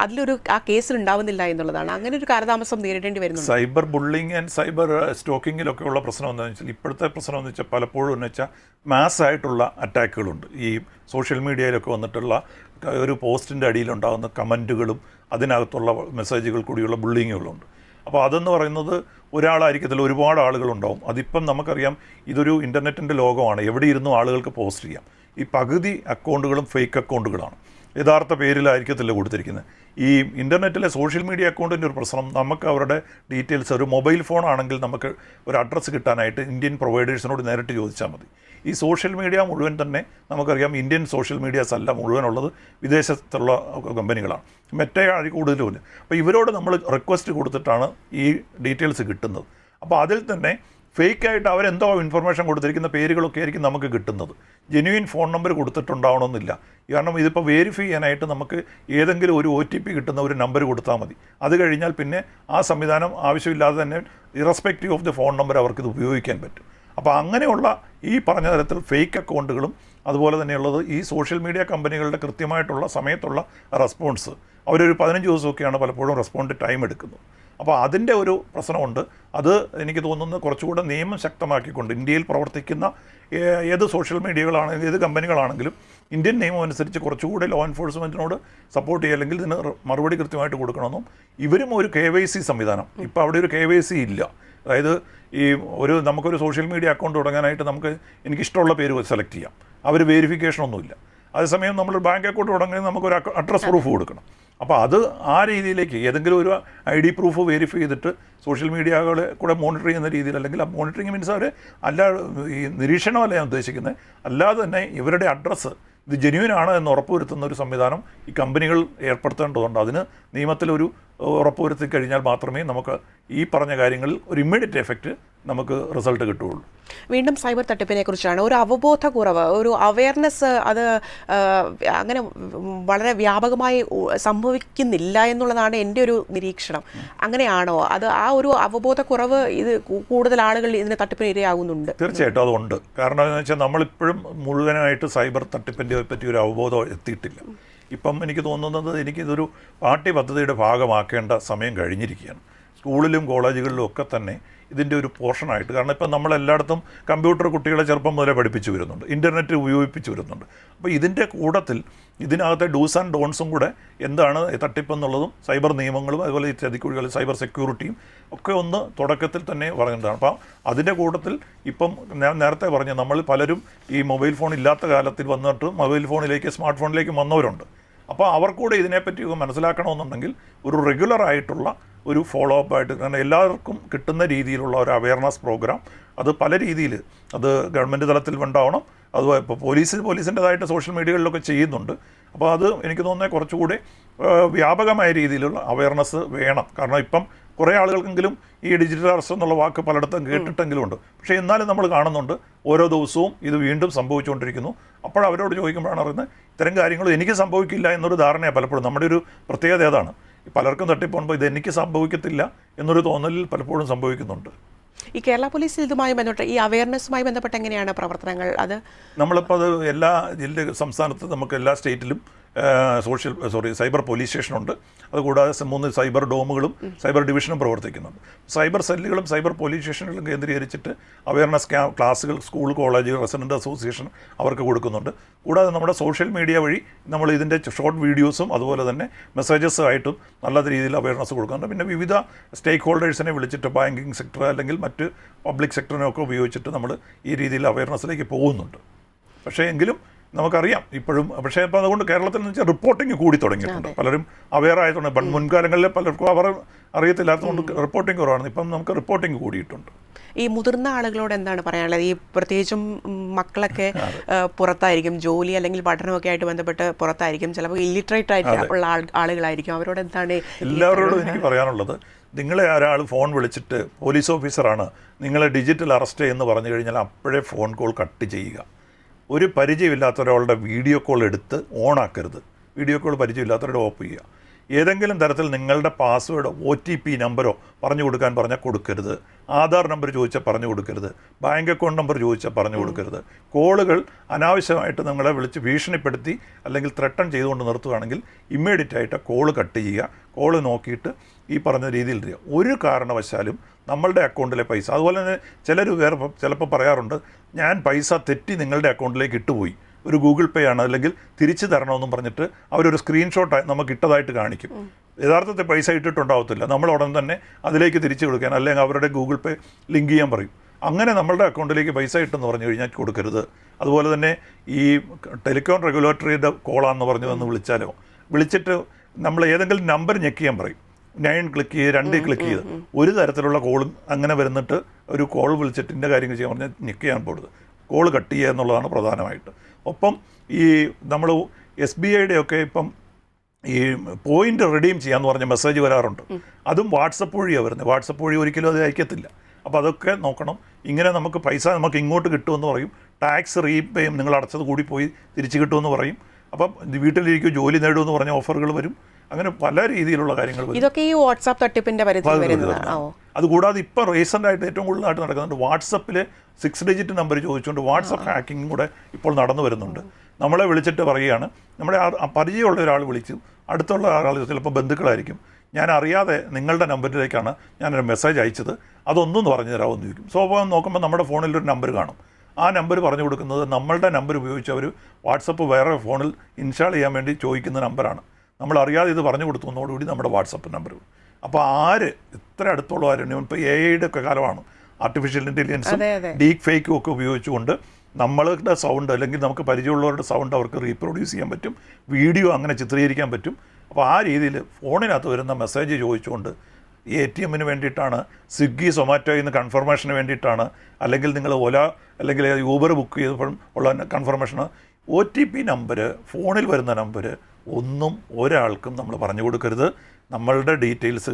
അതിലൊരു ആ കേസിൽ ഉണ്ടാവുന്നില്ല എന്നുള്ളതാണ്. അങ്ങനെ ഒരു കാലതാമസം നേരിടേണ്ടി വരുന്നു. സൈബർ ബുള്ളിങ് ആൻഡ് സൈബർ സ്റ്റോക്കിങ്ങിലൊക്കെ ഉള്ള പ്രശ്നം എന്താണെന്ന് വെച്ചാൽ, ഇപ്പോഴത്തെ പ്രശ്നം എന്ന് വെച്ചാൽ പലപ്പോഴും എന്ന് വെച്ചാൽ മാസ് ആയിട്ടുള്ള അറ്റാക്കുകളുണ്ട്. ഈ സോഷ്യൽ മീഡിയയിലൊക്കെ വന്നിട്ടുള്ള ഒരു പോസ്റ്റിൻ്റെ അടിയിലുണ്ടാകുന്ന കമൻറ്റുകളും അതിനകത്തുള്ള മെസ്സേജുകൾ കൂടിയുള്ള ബുള്ളിങ്ങുകളുണ്ട്. അപ്പോൾ അതെന്ന് പറയുന്നത് ഒരാളായിരിക്കത്തില്ല, ഒരുപാട് ആളുകളുണ്ടാവും. അതിപ്പം നമുക്കറിയാം ഇതൊരു ഇൻ്റർനെറ്റിൻ്റെ ലോകമാണ്, എവിടെ ഇരുന്നും ആളുകൾക്ക് പോസ്റ്റ് ചെയ്യാം. ഈ പകുതി അക്കൗണ്ടുകളും ഫേക്ക് അക്കൗണ്ടുകളാണ്, യഥാർത്ഥ പേരിലായിരിക്കത്തില്ല കൊടുത്തിരിക്കുന്നത്. ഈ ഇൻ്റർനെറ്റിലെ സോഷ്യൽ മീഡിയ അക്കൗണ്ടിൻ്റെ ഒരു പ്രശ്നം, നമുക്ക് അവരുടെ ഡീറ്റെയിൽസ്, ഒരു മൊബൈൽ ഫോൺ ആണെങ്കിൽ നമുക്ക് ഒരു അഡ്രസ്സ് കിട്ടാനായിട്ട് ഇന്ത്യൻ പ്രൊവൈഡേഴ്സിനോട് നേരിട്ട് ചോദിച്ചാൽ മതി. ഈ സോഷ്യൽ മീഡിയ മുഴുവൻ തന്നെ നമുക്കറിയാം ഇന്ത്യൻ സോഷ്യൽ മീഡിയാസ് അല്ല മുഴുവനുള്ളത്, വിദേശത്തുള്ള കമ്പനികളാണ്. മെറ്റയാണ് കൂടുതലുമില്ല. അപ്പോൾ ഇവരോട് നമ്മൾ റിക്വസ്റ്റ് കൊടുത്തിട്ടാണ് ഈ ഡീറ്റെയിൽസ് കിട്ടുന്നത്. അപ്പോൾ അതിൽ തന്നെ ഫേക്കായിട്ട് അവരെന്തോ ഇൻഫർമേഷൻ കൊടുത്തിരിക്കുന്ന പേരുകളൊക്കെ ആയിരിക്കും നമുക്ക് കിട്ടുന്നത്. ജെന്യുവിൻ ഫോൺ നമ്പർ കൊടുത്തിട്ടുണ്ടാവണമെന്നില്ല. കാരണം ഇതിപ്പോൾ വെരിഫൈ ചെയ്യാനായിട്ട് നമുക്ക് ഏതെങ്കിലും ഒരു OTP കിട്ടുന്ന ഒരു നമ്പർ കൊടുത്താൽ മതി. അത് കഴിഞ്ഞാൽ പിന്നെ ആ സംവിധാനം ആവശ്യമില്ലാതെ തന്നെ irrespective of the phone number അവർക്കിത് ഉപയോഗിക്കാൻ പറ്റും. അപ്പോൾ അങ്ങനെയുള്ള ഈ പറഞ്ഞ തരത്തിൽ ഫേക്ക് അക്കൗണ്ടുകളും അതുപോലെ തന്നെയുള്ളത് ഈ സോഷ്യൽ മീഡിയ കമ്പനികളുടെ കൃത്യമായിട്ടുള്ള സമയത്തുള്ള റെസ്പോൺസ്, അവരൊരു 15 ദിവസമൊക്കെയാണ് പലപ്പോഴും റെസ്പോണ്ട് ടൈം എടുക്കുന്നത്. അപ്പോൾ അതിൻ്റെ ഒരു പ്രശ്നമുണ്ട്. അത് എനിക്ക് തോന്നുന്നത് കുറച്ചുകൂടെ നിയമം ശക്തമാക്കിക്കൊണ്ട് ഇന്ത്യയിൽ പ്രവർത്തിക്കുന്ന ഏത് സോഷ്യൽ മീഡിയകളാണെങ്കിലും ഏത് കമ്പനികളാണെങ്കിലും ഇന്ത്യൻ നിയമം അനുസരിച്ച് കുറച്ചുകൂടെ ലോ എൻഫോഴ്സ്മെൻറ്റിനോട് സപ്പോർട്ട് ചെയ്യുക, അല്ലെങ്കിൽ ഇതിന് മറുപടി കൃത്യമായിട്ട് കൊടുക്കണമെന്നും ഇവരും ഒരു KYC സംവിധാനം, ഇപ്പോൾ അവിടെ ഒരു KYC ഇല്ല. അതായത് നമുക്കൊരു സോഷ്യൽ മീഡിയ അക്കൗണ്ട് തുടങ്ങാനായിട്ട് എനിക്കിഷ്ടമുള്ള പേര് സെലക്ട് ചെയ്യാം, അവർ വെരിഫിക്കേഷനൊന്നുമില്ല. അതേസമയം നമ്മൾ ബാങ്ക് അക്കൗണ്ട് തുടങ്ങുന്നത് നമുക്കൊരു അഡ്രസ് പ്രൂഫ് കൊടുക്കണം. അപ്പോൾ അത് ആ രീതിയിലേക്ക് ഏതെങ്കിലും ഒരു ID പ്രൂഫ് വെരിഫൈ ചെയ്തിട്ട് സോഷ്യൽ മീഡിയകളെ കൂടെ മോണിറ്റർ ചെയ്യുന്ന രീതിയിൽ, അല്ലെങ്കിൽ ആ മോണിറ്ററിങ് മീൻസ് അവർ ഈ നിരീക്ഷണമല്ല ഞാൻ ഉദ്ദേശിക്കുന്നത്, അല്ലാതെ തന്നെ ഇവരുടെ അഡ്രസ്സ് ഇത് ജെന്യുവൻ ആണ് എന്ന് ഉറപ്പുവരുത്തുന്ന ഒരു സംവിധാനം ഈ കമ്പനികൾ ഏർപ്പെടുത്തേണ്ടതുണ്ട്. അതിന് നിയമത്തിലൊരു ഉറപ്പുവരുത്തി കഴിഞ്ഞാൽ മാത്രമേ നമുക്ക് ഈ പറഞ്ഞ കാര്യങ്ങളിൽ ഒരു ഇമ്മീഡിയറ്റ് എഫക്റ്റ് നമുക്ക് റിസൾട്ട് കിട്ടുകയുള്ളൂ. വീണ്ടും സൈബർ തട്ടിപ്പിനെ കുറിച്ചാണ്. ഒരു അവബോധക്കുറവ്, ഒരു അവയർനെസ് അത് അങ്ങനെ വളരെ വ്യാപകമായി സംഭവിക്കുന്നില്ല എന്നുള്ളതാണ് എൻ്റെ ഒരു നിരീക്ഷണം. അങ്ങനെയാണോ? അത് ആ ഒരു അവബോധക്കുറവ് ഇത് കൂടുതൽ ആളുകൾ ഇതിന് തട്ടിപ്പിന് ഇരയാകുന്നുണ്ട്? തീർച്ചയായിട്ടും അതുണ്ട്. കാരണം എന്ന് വെച്ചാൽ നമ്മളിപ്പോഴും മുഴുവനായിട്ട് സൈബർ തട്ടിപ്പിൻ്റെ പറ്റി ഒരു അവബോധം എത്തിയിട്ടില്ല. ഇപ്പം എനിക്ക് തോന്നുന്നത് എനിക്കിതൊരു പാഠ്യപദ്ധതിയുടെ ഭാഗമാക്കേണ്ട സമയം കഴിഞ്ഞിരിക്കുകയാണ്. സ്കൂളിലും കോളേജുകളിലും ഒക്കെ തന്നെ ഇതിൻ്റെ ഒരു പോർഷനായിട്ട്. കാരണം ഇപ്പം നമ്മളെല്ലായിടത്തും കമ്പ്യൂട്ടർ കുട്ടികളെ ചെറുപ്പം മുതലേ പഠിപ്പിച്ചു വരുന്നുണ്ട്, ഇൻ്റർനെറ്റ് ഉപയോഗിപ്പിച്ചു വരുന്നുണ്ട്. അപ്പോൾ ഇതിൻ്റെ കൂട്ടത്തിൽ ഇതിനകത്തെ ഡൂസ് ആൻഡ് ഡോൺസും കൂടെ എന്താണ് തട്ടിപ്പെന്നുള്ളതും സൈബർ നിയമങ്ങളും അതുപോലെ ഈ ചതിക്കുഴികൾ സൈബർ സെക്യൂരിറ്റിയും ഒക്കെ ഒന്ന് തുടക്കത്തിൽ തന്നെ പറയുന്നതാണ്. അപ്പോൾ അതിൻ്റെ കൂട്ടത്തിൽ ഇപ്പം ഞാൻ നേരത്തെ പറഞ്ഞ നമ്മൾ പലരും ഈ മൊബൈൽ ഫോൺ ഇല്ലാത്ത കാലത്തിൽ വന്നിട്ട് മൊബൈൽ ഫോണിലേക്ക് സ്മാർട്ട് ഫോണിലേക്ക് വന്നവരുണ്ട്. അപ്പോൾ അവർക്കൂടെ ഇതിനെപ്പറ്റി മനസ്സിലാക്കണമെന്നുണ്ടെങ്കിൽ ഒരു റെഗുലറായിട്ടുള്ള ഒരു ഫോളോ അപ്പ് ആയിട്ട്, കാരണം എല്ലാവർക്കും കിട്ടുന്ന രീതിയിലുള്ള ഒരു അവയർനെസ് പ്രോഗ്രാം അത് പല രീതിയിൽ അത് ഗവൺമെൻറ് തലത്തിൽ ഉണ്ടാവണം. അതുപോലെ ഇപ്പോൾ പോലീസിൻ്റെതായിട്ട് സോഷ്യൽ മീഡിയകളിലൊക്കെ ചെയ്യുന്നുണ്ട്. അപ്പോൾ അത് എനിക്ക് തോന്നുന്നത് കുറച്ചുകൂടി വ്യാപകമായ രീതിയിലുള്ള അവയർനെസ് വേണം. കാരണം ഇപ്പം കുറേ ആളുകൾക്കെങ്കിലും ഈ ഡിജിറ്റൽ അറസ്റ്റ് എന്നുള്ള വാക്ക് പലയിടത്തും കേട്ടിട്ടെങ്കിലും ഉണ്ട്. പക്ഷേ എന്നാലും നമ്മൾ കാണുന്നുണ്ട് ഓരോ ദിവസവും ഇത് വീണ്ടും സംഭവിച്ചുകൊണ്ടിരിക്കുന്നു. അപ്പോഴവരോട് ചോദിക്കുമ്പോഴാണ് അറിയുന്നത് ഇത്തരം കാര്യങ്ങൾ എനിക്ക് സംഭവിക്കില്ല എന്നൊരു ധാരണയാണ് പലപ്പോഴും. നമ്മുടെ ഒരു പ്രത്യേകത ഏതാണ്, പലർക്കും തട്ടിപ്പോകുമ്പോൾ ഇത് എനിക്ക് സംഭവിക്കത്തില്ല എന്നൊരു തോന്നലിൽ പലപ്പോഴും സംഭവിക്കുന്നുണ്ട്. ഈ കേരള പോലീസ് ഇതുമായി ബന്ധപ്പെട്ട് ഈ അവയർനെസ്സുമായി ബന്ധപ്പെട്ട് എങ്ങനെയാണ് പ്രവർത്തനങ്ങൾ? അത് നമ്മളിപ്പോൾ അത് എല്ലാ സംസ്ഥാനത്ത് നമുക്ക് എല്ലാ സ്റ്റേറ്റിലും സൈബർ പോലീസ് സ്റ്റേഷനുണ്ട്. അതുകൂടാതെ 3 സൈബർ ഡോമുകളും സൈബർ ഡിവിഷനും പ്രവർത്തിക്കുന്നുണ്ട്. സൈബർ സെല്ലുകളും സൈബർ പോലീസ് സ്റ്റേഷനുകളും കേന്ദ്രീകരിച്ചിട്ട് അവയർനെസ് ക്ലാസ്സുകൾ സ്കൂൾ കോളേജ് റെസിഡൻറ്റ് അസോസിയേഷൻ അവർക്ക് കൊടുക്കുന്നുണ്ട്. കൂടാതെ നമ്മുടെ സോഷ്യൽ മീഡിയ വഴി നമ്മൾ ഇതിൻ്റെ ഷോർട്ട് വീഡിയോസും അതുപോലെ തന്നെ മെസ്സേജസുമായിട്ടും നല്ല രീതിയിൽ അവയർനെസ് കൊടുക്കുന്നുണ്ട്. പിന്നെ വിവിധ സ്റ്റേക്ക് ഹോൾഡേഴ്സിനെ വിളിച്ചിട്ട് ബാങ്കിങ് സെക്ടർ അല്ലെങ്കിൽ മറ്റ് പബ്ലിക് സെക്ടറിനെയൊക്കെ ഉപയോഗിച്ചിട്ട് നമ്മൾ ഈ രീതിയിൽ അവയർനെസ്സിലേക്ക് പോകുന്നുണ്ട്. പക്ഷേ എങ്കിലും നമുക്കറിയാം ഇപ്പോഴും. പക്ഷേ ഇപ്പോൾ അതുകൊണ്ട് കേരളത്തിൽ എന്ന് വെച്ചാൽ റിപ്പോർട്ടിങ് കൂടി തുടങ്ങിയിട്ടുണ്ട്. പലരും അവെയർ ആയതുകൊണ്ട്. മുൻകാലങ്ങളിൽ പലർക്കും അവർ അറിയത്തില്ലാത്തതുകൊണ്ട് റിപ്പോർട്ടിങ് കുറവാണ്. ഇപ്പം നമുക്ക് റിപ്പോർട്ടിങ് കൂടിയിട്ടുണ്ട്. ഈ മുതിർന്ന ആളുകളോട് എന്താണ് പറയാനുള്ളത്? ഈ പ്രത്യേകിച്ചും മക്കളൊക്കെ പുറത്തായിരിക്കും, ജോലി അല്ലെങ്കിൽ പഠനമൊക്കെ ആയിട്ട് ബന്ധപ്പെട്ട് പുറത്തായിരിക്കും, ചിലപ്പോൾ ഇല്ലിറ്ററേറ്റ് ആയിട്ടുള്ള ആളുകളായിരിക്കും. അവരോട് എന്താണ്? എല്ലാവരോടും എനിക്ക് പറയാനുള്ളത്, നിങ്ങളെ ഒരാൾ ഫോൺ വിളിച്ചിട്ട് പോലീസ് ഓഫീസറാണ് നിങ്ങളെ ഡിജിറ്റൽ അറസ്റ്റ് എന്ന് പറഞ്ഞു കഴിഞ്ഞാൽ അപ്പോഴേ ഫോൺ കോൾ കട്ട് ചെയ്യുക. ഒരു പരിചയമില്ലാത്ത ഒരാളുടെ വീഡിയോ കോൾ എടുത്ത് ഓണാക്കരുത്. വീഡിയോ കോൾ പരിചയമില്ലാത്തവരുടെ ഓഫ് ചെയ്യുക. ഏതെങ്കിലും തരത്തിൽ നിങ്ങളുടെ പാസ്വേഡോ OTP നമ്പറോ പറഞ്ഞു കൊടുക്കാൻ പറഞ്ഞാൽ കൊടുക്കരുത്. ആധാർ നമ്പർ ചോദിച്ചാൽ പറഞ്ഞു കൊടുക്കരുത്. ബാങ്ക് അക്കൗണ്ട് നമ്പർ ചോദിച്ചാൽ പറഞ്ഞു കൊടുക്കരുത്. കോളുകൾ അനാവശ്യമായിട്ട് നിങ്ങളെ വിളിച്ച് ഭീഷണിപ്പെടുത്തി അല്ലെങ്കിൽ ത്രെട്ടൺ ചെയ്തുകൊണ്ട് നിർത്തുകയാണെങ്കിൽ ഇമ്മീഡിയറ്റ് ആയിട്ട് കോള് കട്ട് ചെയ്യുക. കോള് നോക്കിയിട്ട് ഈ പറഞ്ഞ രീതിയിൽ ചെയ്യുക. ഒരു കാരണവശാലും നമ്മളുടെ അക്കൗണ്ടിലെ പൈസ, അതുപോലെ തന്നെ ചിലർ വേറെ ചിലപ്പോൾ പറയാറുണ്ട്, ഞാൻ പൈസ തെറ്റി നിങ്ങളുടെ അക്കൗണ്ടിലേക്ക് ഇട്ടുപോയി, ഒരു ഗൂഗിൾ പേ ആണ്, അല്ലെങ്കിൽ തിരിച്ചു തരണമെന്നും പറഞ്ഞിട്ട് അവരൊരു സ്ക്രീൻഷോട്ട് നമുക്ക് ഇട്ടതായിട്ട് കാണിക്കും. യഥാർത്ഥത്തിൽ പൈസ ഇട്ടിട്ടുണ്ടാവത്തില്ല. നമ്മൾ ഉടൻ തന്നെ അതിലേക്ക് തിരിച്ചു കൊടുക്കാൻ, അല്ലെങ്കിൽ അവരുടെ ഗൂഗിൾ പേ ലിങ്ക് ചെയ്യാൻ പറയും. അങ്ങനെ നമ്മളുടെ അക്കൗണ്ടിലേക്ക് പൈസ ഇട്ടെന്ന് പറഞ്ഞു കഴിഞ്ഞാൽ കൊടുക്കരുത്. അതുപോലെ തന്നെ ഈ ടെലികോം റെഗുലേറ്ററിയുടെ കോളാണെന്ന് പറഞ്ഞു വന്ന് വിളിച്ചാലോ, വിളിച്ചിട്ട് നമ്മൾ ഏതെങ്കിലും നമ്പർ ഞെക്ക് ചെയ്യാൻ പറയും. 9 ക്ലിക്ക് ചെയ്ത് 2 ക്ലിക്ക് ചെയ്ത് ഒരു തരത്തിലുള്ള കോളും അങ്ങനെ വരുന്നിട്ട് ഒരു കോൾ വിളിച്ചിട്ട് ഇന്ന കാര്യങ്ങൾ ചെയ്യാൻ പറഞ്ഞാൽ ഞെക്ക് ചെയ്യാൻ പോകരുത്. കോൾ കട്ട് ചെയ്യുക എന്നുള്ളതാണ് പ്രധാനമായിട്ട്. ഒപ്പം ഈ നമ്മൾ SBIയുടെ ഒക്കെ ഇപ്പം ഈ പോയിന്റ് റിഡീം ചെയ്യാന്ന് പറഞ്ഞ മെസ്സേജ് വരാറുണ്ട്. അതും വാട്സപ്പ് വഴിയാണ് വരുന്നത്. വാട്സപ്പ് വഴി ഒരിക്കലും അത് അയക്കത്തില്ല. അപ്പോൾ അതൊക്കെ നോക്കണം. ഇങ്ങനെ നമുക്ക് പൈസ നമുക്ക് ഇങ്ങോട്ട് കിട്ടുമെന്ന് പറയും. ടാക്സ് റീപേയും നിങ്ങൾ അടച്ചത് കൂടി പോയി തിരിച്ചു കിട്ടുമെന്ന് പറയും. അപ്പം വീട്ടിലിരിക്കും ജോലി നേടുമെന്ന് പറഞ്ഞ ഓഫറുകൾ വരും. അങ്ങനെ പല രീതിയിലുള്ള കാര്യങ്ങൾ വരും. ഇതൊക്കെ ഈ വാട്സാപ്പ് തട്ടിപ്പിന്റെ പരിധിയിൽ വരുന്നതാണ്. അതുകൂടാതെ ഇപ്പോൾ റീസെൻ്റായിട്ട് ഏറ്റവും കൂടുതലായിട്ട് നടക്കുന്നുണ്ട്, വാട്സപ്പിൽ 6 ഡിജിറ്റ് നമ്പർ ചോദിച്ചുകൊണ്ട് വാട്സപ്പ് ഹാക്കിങ്ങും കൂടെ ഇപ്പോൾ നടന്നു വരുന്നുണ്ട്. നമ്മളെ വിളിച്ചിട്ട് പറയുകയാണ്, നമ്മുടെ പരിചയമുള്ള ഒരാൾ വിളിച്ചു, അടുത്തുള്ള ആൾ ചിലപ്പോൾ ബന്ധുക്കളായിരിക്കും, ഞാൻ അറിയാതെ നിങ്ങളുടെ നമ്പറിലേക്കാണ് ഞാനൊരു മെസ്സേജ് അയച്ചത്, അതൊന്നും പറഞ്ഞു തരാമെന്ന് ചോദിക്കും. സ്വാഭാവികം നോക്കുമ്പോൾ നമ്മുടെ ഫോണിൽ ഒരു നമ്പർ കാണും. ആ നമ്പർ പറഞ്ഞു കൊടുക്കുന്നത് നമ്മളുടെ നമ്പർ ഉപയോഗിച്ച് അവർ വാട്സപ്പ് വേറെ ഫോണിൽ ഇൻസ്റ്റാൾ ചെയ്യാൻ വേണ്ടി ചോദിക്കുന്ന നമ്പറാണ്. നമ്മൾ അറിയാതെ ഇത് പറഞ്ഞു കൊടുക്കുന്നതോടുകൂടി നമ്മുടെ വാട്സപ്പ് നമ്പർ. അപ്പോൾ ആര് ഇത്ര അടുത്തുള്ള ആരും, ഇപ്പോൾ AI ഒക്കെ കാലമാണ്, ആർട്ടിഫിഷ്യൽ ഇൻ്റലിജൻസും ഡീപ് ഫേക്കും ഒക്കെ ഉപയോഗിച്ചുകൊണ്ട് നമ്മളുടെ സൗണ്ട് അല്ലെങ്കിൽ നമുക്ക് പരിചയമുള്ളവരുടെ സൗണ്ട് അവർക്ക് റീപ്രൊഡ്യൂസ് ചെയ്യാൻ പറ്റും, വീഡിയോ അങ്ങനെ ചിത്രീകരിക്കാൻ പറ്റും. അപ്പോൾ ആ രീതിയിൽ ഫോണിനകത്ത് വരുന്ന മെസ്സേജ് ചോദിച്ചുകൊണ്ട് ATMന് വേണ്ടിയിട്ടാണ്, സ്വിഗ്ഗി സൊമാറ്റോയിൽ നിന്ന് കൺഫർമേഷന് വേണ്ടിയിട്ടാണ്, അല്ലെങ്കിൽ നിങ്ങൾ ഓല അല്ലെങ്കിൽ യൂബർ ബുക്ക് ചെയ്തപ്പോഴും ഉള്ള കൺഫർമേഷന് OTP നമ്പർ, ഫോണിൽ വരുന്ന നമ്പർ ഒന്നും ഒരാൾക്കും നമ്മൾ പറഞ്ഞു കൊടുക്കരുത്. നമ്മളുടെ ഡീറ്റെയിൽസ്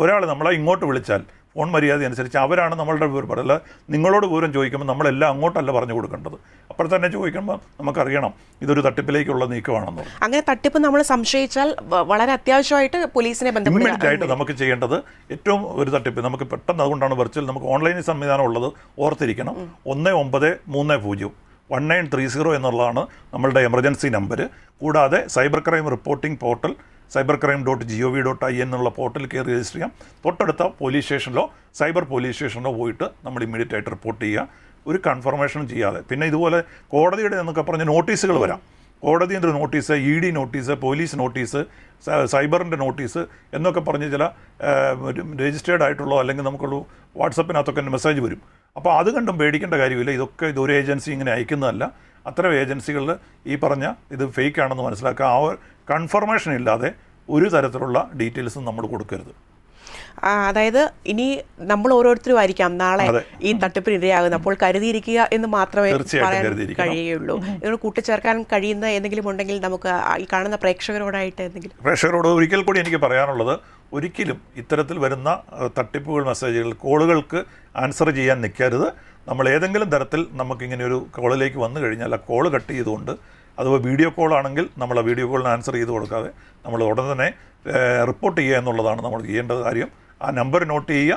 ഒരാൾ നമ്മളെ ഇങ്ങോട്ട് വിളിച്ചാൽ ഫോൺ മര്യാദ അനുസരിച്ച് അവരാണ് നമ്മളുടെ വിവരം പറയല്ല. നിങ്ങളോട് വിവരം ചോദിക്കുമ്പോൾ നമ്മളെല്ലാം അങ്ങോട്ടല്ല പറഞ്ഞു കൊടുക്കേണ്ടത്. അപ്പോൾ തന്നെ ചോദിക്കുമ്പോൾ നമുക്കറിയണം ഇതൊരു തട്ടിപ്പിലേക്കുള്ള നീക്കമാണെന്ന്. അങ്ങനെ തട്ടിപ്പ് നമ്മൾ സംശയിച്ചാൽ വളരെ അത്യാവശ്യമായിട്ട് പോലീസിനെ ഇമ്മീഡിയറ്റായിട്ട് നമുക്ക് ചെയ്യേണ്ടത് ഏറ്റവും ഒരു തട്ടിപ്പ് നമുക്ക് പെട്ടെന്ന്, അതുകൊണ്ടാണ് വെർച്വൽ നമുക്ക് ഓൺലൈൻ സംവിധാനം ഉള്ളത്, ഓർത്തിരിക്കണം. 1930 1930 എന്നുള്ളതാണ് നമ്മളുടെ എമർജൻസി നമ്പർ. കൂടാതെ cyber crime reporting portal cybercrime.gov.in എന്നുള്ള പോർട്ടലിൽ കയറി രജിസ്റ്റർ ചെയ്യാം. തൊട്ടടുത്ത പോലീസ് സ്റ്റേഷനിലോ സൈബർ പോലീസ് സ്റ്റേഷനിലോ പോയിട്ട് നമ്മൾ ഇമ്മീഡിയറ്റ് ആയിട്ട് റിപ്പോർട്ട് ചെയ്യുക, ഒരു കൺഫർമേഷനും ചെയ്യാതെ. പിന്നെ ഇതുപോലെ കോടതിയുടെ എന്നൊക്കെ പറഞ്ഞ് നോട്ടീസുകൾ വരാം. കോടതിയുടെ notice, ED notice, police notice, സൈബറിൻ്റെ നോട്ടീസ് എന്നൊക്കെ പറഞ്ഞ് ചില രജിസ്റ്റേർഡ് ആയിട്ടുള്ള അല്ലെങ്കിൽ നമുക്കുള്ള വാട്സപ്പിനകത്തൊക്കെ മെസ്സേജ് വരും. അപ്പോൾ അത് കണ്ടും പേടിക്കേണ്ട കാര്യമില്ല. ഇതൊരു ഏജൻസി ഇങ്ങനെ അയക്കുന്നതല്ല. അത്തരം ഏജൻസികളിൽ ഈ പറഞ്ഞ ഇത് ഫേക്ക് ആണെന്ന് മനസ്സിലാക്കുക. ആ കൺഫർമേഷൻ ഇല്ലാതെ ഒരു തരത്തിലുള്ള ഡീറ്റെയിൽസും നമ്മൾ കൊടുക്കരുത്. അതായത് ഇനി നമ്മൾ ഓരോരുത്തരും ആയിരിക്കാം നാളെ ഈ തട്ടിപ്പിന് ഇരയാകുന്നത്. അപ്പോൾ കരുതിയിരിക്കുക എന്ന് മാത്രമേ പറയാൻ കഴിയുള്ളൂ. ഇതിനോട് കൂട്ടിച്ചേർക്കാൻ കഴിയുന്ന എന്തെങ്കിലും ഉണ്ടെങ്കിൽ നമുക്ക് ഈ കാണുന്ന പ്രേക്ഷകരോടായിട്ട് എന്തെങ്കിലും. പ്രേക്ഷകരോട് ഒരിക്കൽ കൂടി എനിക്ക് പറയാനുള്ളത്, ഒരിക്കലും ഇത്തരത്തിൽ വരുന്ന തട്ടിപ്പുകൾ, മെസ്സേജുകൾ, കോളുകൾക്ക് ആൻസർ ചെയ്യാൻ നിൽക്കരുത്. നമ്മൾ ഏതെങ്കിലും തരത്തിൽ നമുക്കിങ്ങനെ ഒരു കോളിലേക്ക് വന്നു കഴിഞ്ഞാൽ ആ കോള് കട്ട് ചെയ്തുകൊണ്ട്, അതുപോലെ വീഡിയോ കോളാണെങ്കിൽ നമ്മൾ ആ വീഡിയോ കോളിന് ആൻസർ ചെയ്ത് കൊടുക്കാതെ നമ്മൾ ഉടൻ തന്നെ റിപ്പോർട്ട് ചെയ്യുക എന്നുള്ളതാണ് നമ്മൾ ചെയ്യേണ്ട കാര്യം. ആ നമ്പർ നോട്ട് ചെയ്യുക.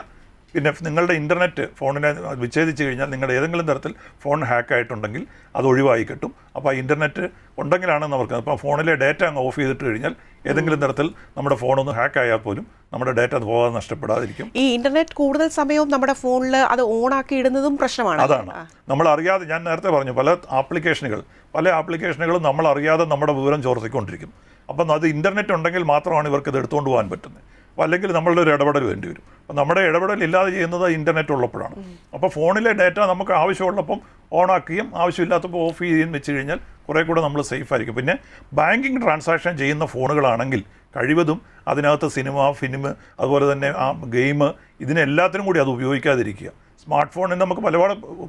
പിന്നെ നിങ്ങളുടെ ഇൻ്റർനെറ്റ് ഫോണിനെ വിച്ഛേദിച്ച് കഴിഞ്ഞാൽ നിങ്ങളുടെ ഏതെങ്കിലും തരത്തിൽ ഫോൺ ഹാക്ക് ആയിട്ടുണ്ടെങ്കിൽ അത് ഒഴിവായി കിട്ടും. അപ്പോൾ ആ ഇൻ്റർനെറ്റ് ഉണ്ടെങ്കിലാണ് നമുക്ക്, അപ്പോൾ ഫോണിലെ ഡേറ്റ അങ്ങ് ഓഫ് ചെയ്തിട്ട് കഴിഞ്ഞാൽ ഏതെങ്കിലും തരത്തിൽ നമ്മുടെ ഫോണൊന്ന് ഹാക്ക് ആയാൽ പോലും നമ്മുടെ ഡേറ്റ അത് പോകാതെ നഷ്ടപ്പെടാതിരിക്കും. ഈ ഇൻ്റർനെറ്റ് കൂടുതൽ സമയവും നമ്മുടെ ഫോണിൽ അത് ഓണാക്കി ഇടുന്നതും പ്രശ്നമാണ്. അതാണ് നമ്മൾ അറിയാതെ, ഞാൻ നേരത്തെ പറഞ്ഞു, പല ആപ്ലിക്കേഷനുകളും നമ്മൾ അറിയാതെ നമ്മുടെ വിവരം ചോർത്തിക്കൊണ്ടിരിക്കും. അപ്പം അത് ഇൻ്റർനെറ്റ് ഉണ്ടെങ്കിൽ മാത്രമാണ് ഇവർക്ക് ഇത് എടുത്തുകൊണ്ട് പോകാൻ പറ്റുന്നത്. അപ്പോൾ അല്ലെങ്കിൽ നമ്മളുടെ ഒരു ഇടപെടൽ വേണ്ടി വരും. അപ്പോൾ നമ്മുടെ ഇടപെടൽ ഇല്ലാതെ ചെയ്യുന്നത് ഇൻ്റർനെറ്റ് ഉള്ളപ്പോഴാണ്. അപ്പോൾ ഫോണിലെ ഡേറ്റ നമുക്ക് ആവശ്യമുള്ളപ്പം ഓണാക്കുകയും ആവശ്യമില്ലാത്തപ്പോൾ ഓഫ് ചെയ്യുകയും വെച്ച് കഴിഞ്ഞാൽ കുറേ കൂടെ നമ്മൾ സേഫ് ആയിരിക്കും. പിന്നെ ബാങ്കിങ് ട്രാൻസാക്ഷൻ ചെയ്യുന്ന ഫോണുകളാണെങ്കിൽ കഴിവതും അതിനകത്ത് ഫിലിം അതുപോലെ തന്നെ ആ ഗെയിം ഇതിനെല്ലാത്തിനും കൂടി അത് ഉപയോഗിക്കാതിരിക്കുക. സ്മാർട്ട് ഫോണിൽ നമുക്ക് പല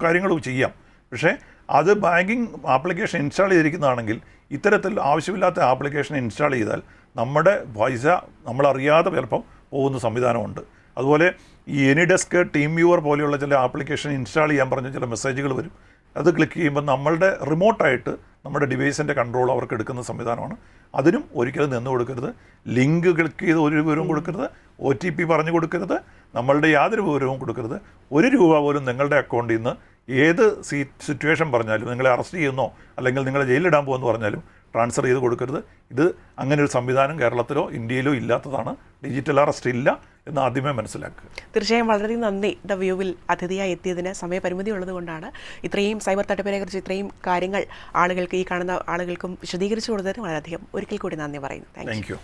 കാര്യങ്ങളും ചെയ്യാം. പക്ഷേ അത് ബാങ്കിങ് ആപ്ലിക്കേഷൻ ഇൻസ്റ്റാൾ ചെയ്തിരിക്കുന്നതാണെങ്കിൽ ഇത്തരത്തിൽ ആവശ്യമില്ലാത്ത ആപ്ലിക്കേഷൻ ഇൻസ്റ്റാൾ ചെയ്താൽ നമ്മുടെ പൈസ നമ്മളറിയാതെ ചിലപ്പം പോകുന്ന സംവിധാനമുണ്ട്. അതുപോലെ ഈ എനിഡെസ്ക്, ടീം വ്യൂവർ പോലെയുള്ള ചില ആപ്ലിക്കേഷൻ ഇൻസ്റ്റാൾ ചെയ്യാൻ പറഞ്ഞ ചില മെസ്സേജുകൾ വരും. അത് ക്ലിക്ക് ചെയ്യുമ്പോൾ നമ്മളുടെ റിമോട്ടായിട്ട് നമ്മുടെ ഡിവൈസിൻ്റെ കൺട്രോൾ അവർക്ക് എടുക്കുന്ന സംവിധാനമാണ്. അതിനും ഒരിക്കലും നിന്ന് കൊടുക്കരുത്. ലിങ്ക് ക്ലിക്ക് ചെയ്ത് ഒരു വിവരവും കൊടുക്കരുത്. OTP പറഞ്ഞു കൊടുക്കരുത്. നമ്മളുടെ യാതൊരു വിവരവും കൊടുക്കരുത്. ₹1 പോലും നിങ്ങളുടെ അക്കൗണ്ടിൽ നിന്ന് ഏത് സിറ്റുവേഷൻ പറഞ്ഞാലും, നിങ്ങളെ അറസ്റ്റ് ചെയ്യുന്നോ അല്ലെങ്കിൽ നിങ്ങളെ ജയിലിലിടാൻ പോകുമെന്ന് പറഞ്ഞാലും ട്രാൻസ്ഫർ ചെയ്ത് കൊടുക്കരുത്. ഇത് അങ്ങനെ ഒരു സംവിധാനം കേരളത്തിലോ ഇന്ത്യയിലോ ഇല്ലാത്തതാണ്. ഡിജിറ്റൽ അറസ്റ്റ് ഇല്ല എന്ന് ആദ്യമേ മനസ്സിലാക്കുക. തീർച്ചയായും വളരെ നന്ദി. ദ വ്യൂവിൽ അതിഥിയായി എത്തിയതിന്. സമയപരിമിതി ഉള്ളതുകൊണ്ടാണ് ഇത്രയും സൈബർ തട്ടിപ്പിനെ കുറിച്ച് ഇത്രയും കാര്യങ്ങൾ ആളുകൾക്ക്, ഈ കാണുന്ന ആളുകൾക്കും വിശദീകരിച്ചു കൊടുത്തതിന് വളരെയധികം ഒരിക്കൽ കൂടി നന്ദി പറയുന്നു. Thank you.